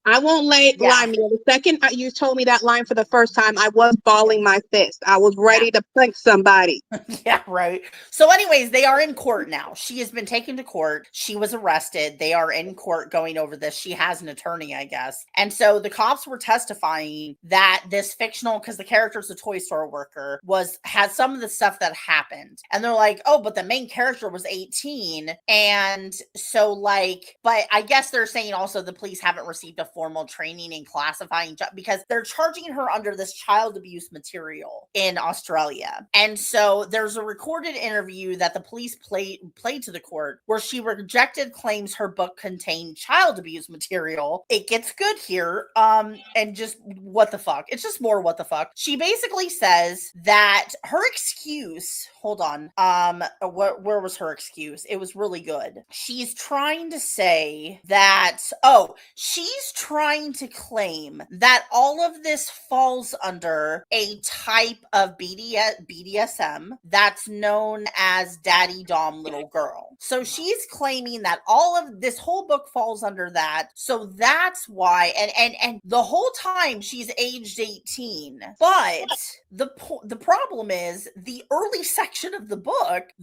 Speaker 2: I won't lie me. The second you told me that line for the first time, I was balling my fist. I was ready to punch somebody.
Speaker 1: Yeah, right. So anyways, they are in court now. She has been taken to court. She was arrested. They are in court going over this. She has an attorney, I guess. And so the cops were testifying that this fictional, because the character's a toy store worker, had some of the stuff that happened. And they're like, oh, but the main character was 18. And so but I guess they're saying also the police haven't received a formal training in classifying, because they're charging her under this child abuse material in Australia. And so So there's a recorded interview that the police played to the court where she rejected claims her book contained child abuse material. It gets good here. And just what the fuck? It's just more what the fuck. She basically says that her excuse, hold on. Where was her excuse? It was really good. She's trying to say that, she's trying to claim that all of this falls under a type of BDSM that's known as daddy dom little girl. So she's claiming that all of this whole book falls under that. So that's why, and the whole time she's aged 18. But the problem is the early section of the book,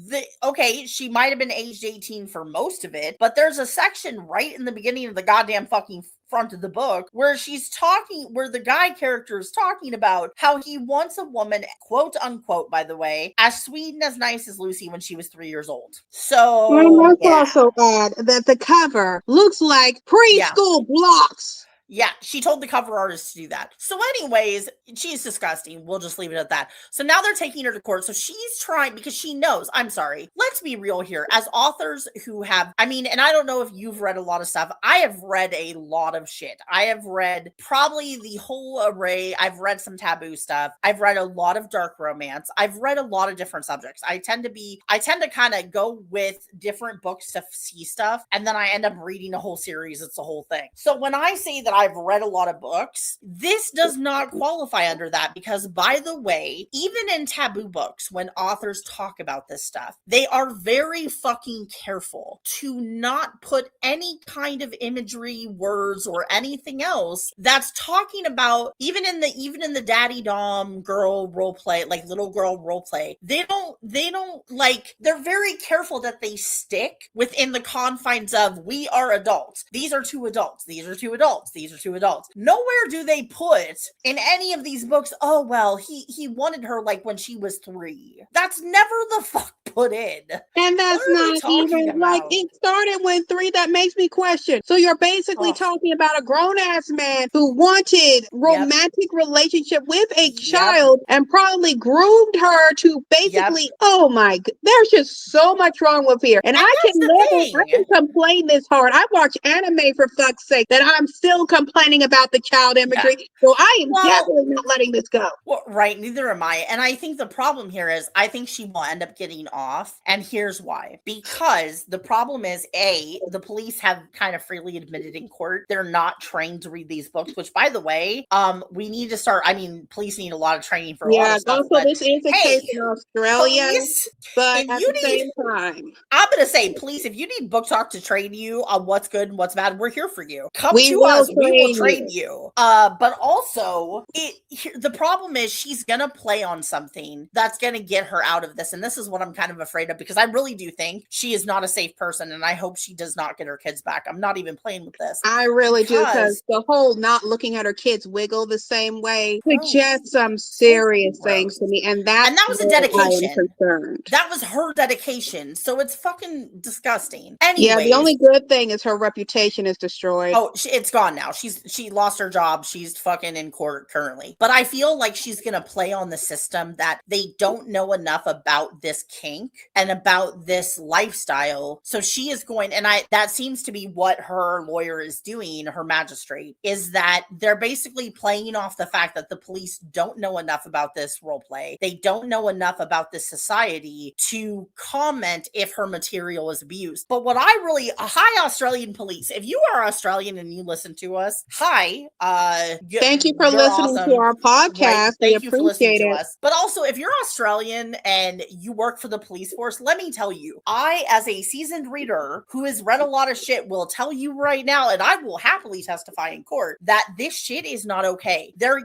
Speaker 1: she might have been aged 18 for most of it, but there's a section right in the beginning of the goddamn fucking front of the book where the guy character is talking about how he wants a woman, quote unquote, by the way, as sweet and as nice as Lucy when she was 3 years old. So
Speaker 2: let's also add that the cover looks like preschool blocks.
Speaker 1: Yeah, she told the cover artist to do that. So anyways, she's disgusting. We'll just leave it at that. So now they're taking her to court. So she's trying, because she knows, I'm sorry, let's be real here. As authors who have, and I don't know if you've read a lot of stuff. I have read a lot of shit. I have read probably the whole array. I've read some taboo stuff. I've read a lot of dark romance. I've read a lot of different subjects. I tend to kind of go with different books to see stuff. And then I end up reading a whole series. It's a whole thing. So when I say that I've read a lot of books, this does not qualify under that, because, by the way, even in taboo books, when authors talk about this stuff, they are very fucking careful to not put any kind of imagery, words, or anything else that's talking about, even in the daddy dom girl role play, like little girl role play, they don't like, they're very careful that they stick within the confines of, we are adults. These are two adults. These are two adults. These are two adults. Nowhere do they put in any of these books, oh, well, he wanted her like when she was 3. That's never the fuck put in.
Speaker 2: And that's not even like, it started when 3. That makes me question. So you're basically talking about a grown-ass man who wanted romantic relationship with a child and probably groomed her to basically, oh my god, there's just so much wrong with here. And I can complain this hard. I watch anime, for fuck's sake, that I'm still complaining about the child imagery. So I am definitely not letting this go.
Speaker 1: Well, right, neither am I. And I think the problem here is, I think she will end up getting off. And here's why. Because the problem is, the police have kind of freely admitted in court they're not trained to read these books, which, by the way, we need to start. Police need a lot of training for a lot of stuff.
Speaker 2: Also, this is a case in Australia,
Speaker 1: police,
Speaker 2: but at the same time,
Speaker 1: I'm going to say, police, if you need Book Talk to train you on what's good and what's bad, we're here for you. Come to us. We will train you. But also, the problem is, she's going to play on something that's going to get her out of this. And this is what I'm kind of afraid of, because I really do think she is not a safe person. And I hope she does not get her kids back. I'm not even playing with this.
Speaker 2: I really do, because the whole not looking at her kids wiggle the same way suggests some serious things to me. And that
Speaker 1: was a dedication. That was her dedication. So it's fucking disgusting. Anyways,
Speaker 2: the only good thing is her reputation is destroyed.
Speaker 1: Oh, it's gone now. She lost her job. She's fucking in court currently. But I feel like she's going to play on the system that they don't know enough about this kink and about this lifestyle. So she is going, and that seems to be what her lawyer is doing, her magistrate, is that they're basically playing off the fact that the police don't know enough about this role play. They don't know enough about this society to comment if her material is abused. But what hi, Australian police. If you are Australian and you listen to us, hi.
Speaker 2: Thank you for listening to our podcast. Right.
Speaker 1: Thank you for listening to us. But also, if you're Australian and you work for the police force, let me tell you, I, as a seasoned reader who has read a lot of shit, will tell you right now, and I will happily testify in court, that this shit is not okay. There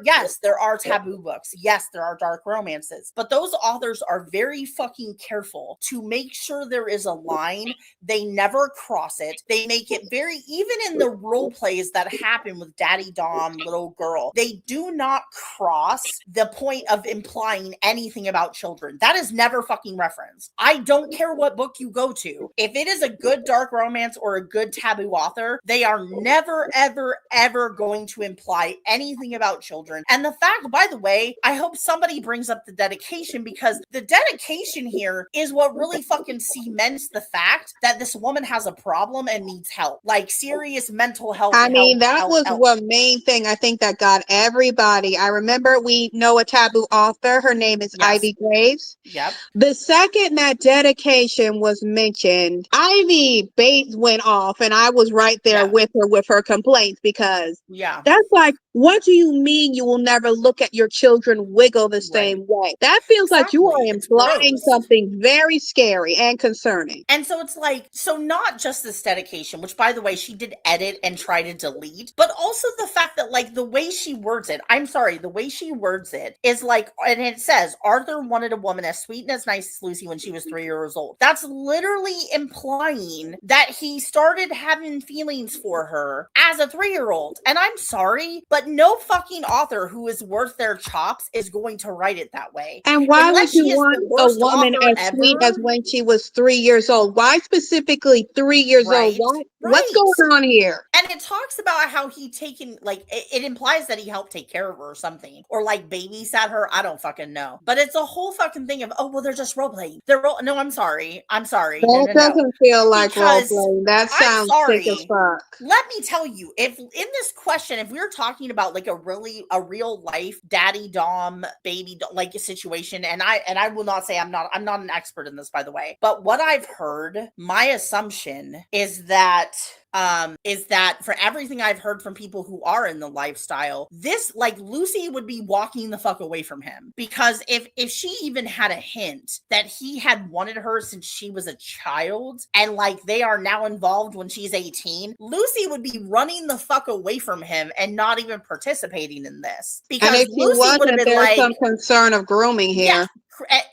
Speaker 1: are taboo books. Yes, there are dark romances. But those authors are very fucking careful to make sure there is a line. They never cross it. They make it very, even in the role plays that happen with Daddy Dom, little girl, they do not cross the point of implying anything about children. That is never fucking referenced. I don't care what book you go to. If it is a good dark romance or a good taboo author, they are never, ever, ever going to imply anything about children. And the fact, by the way, I hope somebody brings up the dedication, because the dedication here is what really fucking cements the fact that this woman has a problem and needs help, like serious mental health.
Speaker 2: I mean, that was one main thing I think that got everybody. I remember we know a taboo author. Her name is Ivy Graves.
Speaker 1: Yep.
Speaker 2: The second that dedication was mentioned, Ivy Bates went off, and I was right there with her complaints, because that's like, what do you mean you will never look at your children wiggle the same way? That feels like you are implying something very scary and concerning.
Speaker 1: And so it's like, so not just this dedication, which, by the way, she did edit and try to delete, but also the fact that, like, the way she words it, I'm sorry, the way she words it is like, and it says, Arthur wanted a woman as sweet and as nice as Lucy when she was 3 years old. That's literally implying that he started having feelings for her as a 3-year-old. And I'm sorry, but no fucking author who is worth their chops is going to write it that way.
Speaker 2: And why would you want a woman as sweet as when she was 3 years old? Why specifically 3 years old? What's going on here?
Speaker 1: And it talks about how he taken, like, it implies that he helped take care of her or something, or like babysat her. I don't fucking know. But it's a whole fucking thing of, oh, well, they're just role playing. No, I'm sorry.
Speaker 2: That doesn't feel like role playing. That sounds sick as fuck.
Speaker 1: Let me tell you, if in this question, if we were talking about like a real life daddy dom baby like a situation, and I will not say I'm not an expert in this, by the way, but what I've heard, my assumption is that for everything I've heard from people who are in the lifestyle, this, like, Lucy would be walking the fuck away from him, because if she even had a hint that he had wanted her since she was a child, and like they are now involved when she's 18, Lucy would be running the fuck away from him and not even participating in this, because
Speaker 2: and if
Speaker 1: Lucy would have been
Speaker 2: there's
Speaker 1: like,
Speaker 2: some concern of grooming here.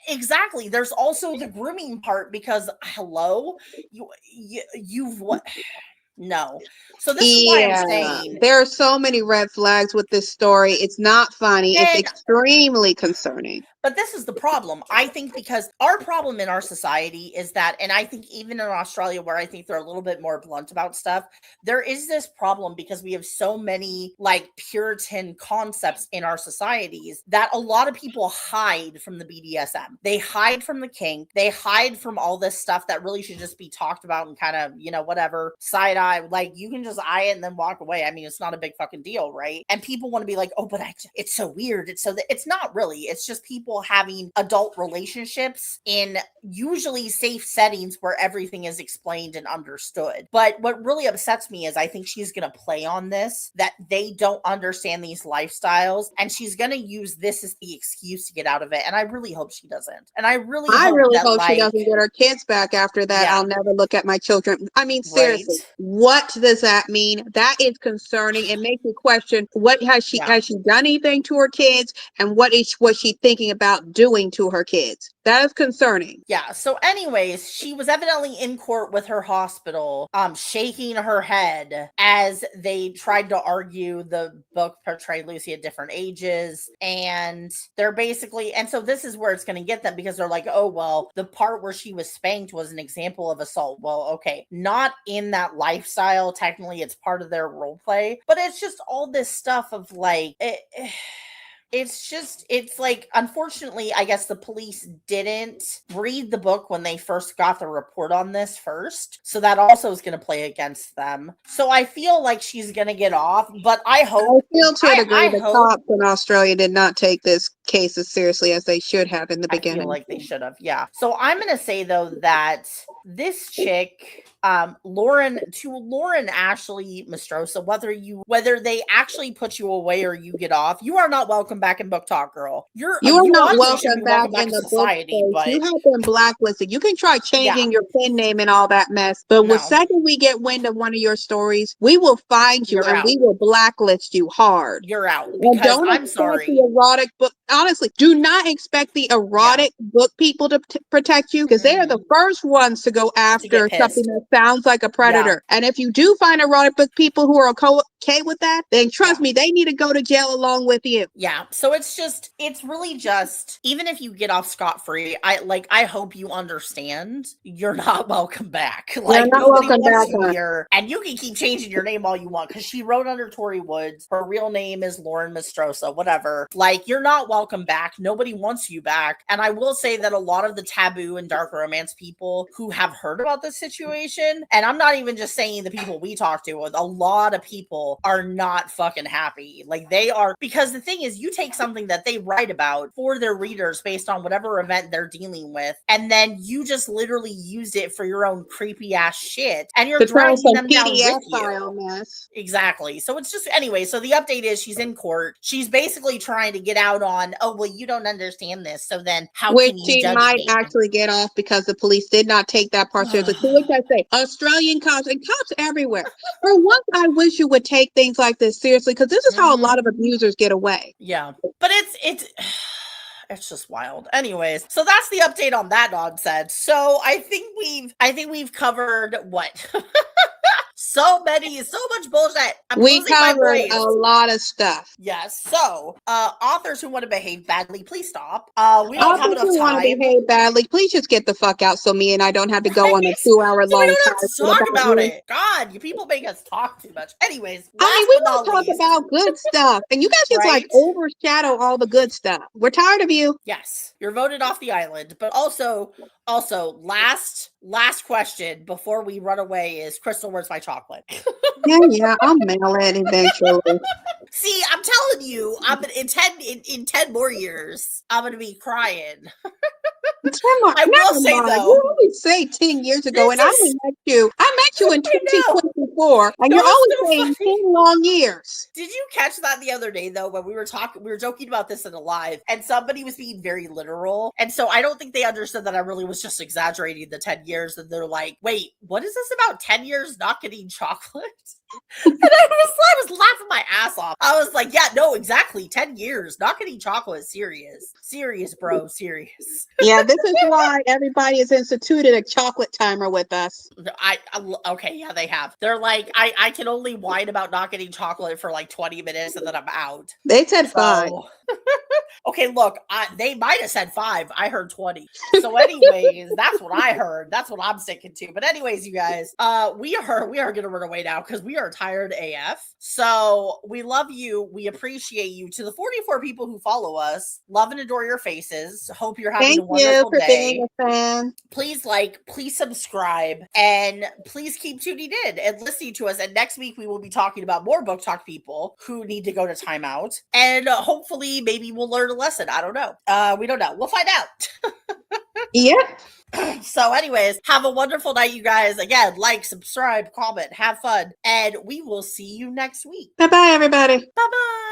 Speaker 1: Exactly. There's also the grooming part, because hello, you've what. No. So this is why I'm saying
Speaker 2: there are so many red flags with this story. It's not funny. It's extremely concerning.
Speaker 1: But this is the problem, I think, because our problem in our society is that, and I think even in Australia, where I think they're a little bit more blunt about stuff, there is this problem because we have so many like Puritan concepts in our societies that a lot of people hide from the BDSM. They hide from the kink. They hide from all this stuff that really should just be talked about and kind of, whatever, side eye, like you can just eye it and then walk away. I mean, it's not a big fucking deal, right? And people want to be like, oh, but it's so weird. It's not really. It's just people having adult relationships in usually safe settings where everything is explained and understood. But what really upsets me is I think she's going to play on this, that they don't understand these lifestyles, and she's going to use this as the excuse to get out of it. And I really hope she doesn't. And I really hope
Speaker 2: she doesn't get her kids back after that. I'll never look at my children. I mean, seriously, what does that mean? That is concerning. It makes me question, what has she done anything to her kids, and what was she thinking about doing to her kids? That is concerning.
Speaker 1: Yeah. So anyways, she was evidently in court with her hospital, shaking her head as they tried to argue the book portrayed Lucy at different ages. And they're basically, and so this is where it's going to get them, because they're like, oh, well, the part where she was spanked was an example of assault. Well, okay, not in that lifestyle. Technically, it's part of their role play, but it's just all this stuff of like, it's like, unfortunately, I guess the police didn't read the book when they first got the report on this first. So that also is going to play against them. So I feel like she's going to get off, but I hope.
Speaker 2: I feel to a degree the cops in Australia did not take this case as seriously as they should have in the beginning.
Speaker 1: I feel like they should have, yeah. So I'm going to say, though, that this chick, Lauren Ashley Mastrosa, whether they actually put you away or you get off, you are not welcome back in book talk, girl. You are not welcome back in the society. But
Speaker 2: you have been blacklisted. You can try changing your pen name and all that mess, but the second we get wind of one of your stories, we will find you and we will blacklist you hard.
Speaker 1: You're out.
Speaker 2: And don't expect the erotic book. Honestly, do not expect the erotic book people to protect you, because they are the first ones to go after something that's sounds like a predator. And if you do find erotic book people who are okay with that, then trust me, they need to go to jail along with you.
Speaker 1: Yeah. So it's really just, even if you get off scot-free, I hope you understand you're not welcome back. Like, nobody wants you here. And you can keep changing your name all you want, because she wrote under Tori Woods. Her real name is Lauren Mastrosa, whatever. Like, you're not welcome back. Nobody wants you back. And I will say that a lot of the taboo and dark romance people who have heard about this situation, and I'm not even just saying the people we talk to, a lot of people are not fucking happy. Like, they are, because the thing is, you take something that they write about for their readers based on whatever event they're dealing with, and then you just literally use it for your own creepy ass shit, and you're dragging them down with you.
Speaker 2: Mess.
Speaker 1: Exactly. So it's just, anyway, so the update is she's in court. She's basically trying to get out on, oh, well, you don't understand this, so then how can you judge
Speaker 2: might
Speaker 1: me?
Speaker 2: Actually get off because the police did not take that part seriously. So what I say, Australian cops and cops everywhere. For once, I wish you would take things like this seriously, because this is how a lot of abusers get away.
Speaker 1: Yeah, but it's just wild. Anyways, so that's the update on that nonsense. So I think we've covered what? So much bullshit.
Speaker 2: We covered a lot of stuff.
Speaker 1: Yes. So, authors who want to behave badly, please stop. We don't have enough time.
Speaker 2: Want to behave badly, please just get the fuck out, so me and I don't have to go on a 2-hour long.
Speaker 1: We don't have to talk about it. God, you people make us talk too much. Anyways,
Speaker 2: we don't talk about good stuff, and you guys just like overshadow all the good stuff. We're tired of you.
Speaker 1: Yes, you're voted off the island. But also, last question before we run away is, Crystal, where's my chocolate?
Speaker 2: yeah, I'll mail it eventually.
Speaker 1: See, I'm telling you, in 10 more years, I'm gonna be crying. I will say though,
Speaker 2: you always say 10 years ago, and I met you in 2024, and you're always saying 10 long years.
Speaker 1: Did you catch that the other day though, when we were joking about this in a live, and somebody was being very literal, and so I don't think they understood that I really was just exaggerating the 10 years, and they're like, wait, what is this about 10 years not getting chocolate? And I was laughing my ass off. I was like, yeah, no, exactly. 10 years not getting chocolate. Serious, bro. Serious.
Speaker 2: Yeah, this is why everybody has instituted a chocolate timer with us.
Speaker 1: Okay, yeah, they have. They're like, I can only whine about not getting chocolate for like 20 minutes and then I'm out.
Speaker 2: They said 5.
Speaker 1: Okay, look, they might have said 5. I heard 20. So anyways, that's what I heard. That's what I'm sticking to. But anyways, you guys, we are going to run away now because we are tired AF. So we love you. We appreciate you. To the 44 people who follow us, love and adore your faces. Hope you're having a wonderful day.
Speaker 2: Being a fan.
Speaker 1: Please please subscribe, and please keep tuning in and listening to us. And next week we will be talking about more book talk people who need to go to timeout, and hopefully maybe we'll learn a lesson. I don't know. We don't know. We'll find out.
Speaker 2: Yep.
Speaker 1: So anyways, have a wonderful night, you guys. Again, like, subscribe, comment, have fun, and we will see you next week.
Speaker 2: Bye-bye, everybody.
Speaker 1: Bye-bye.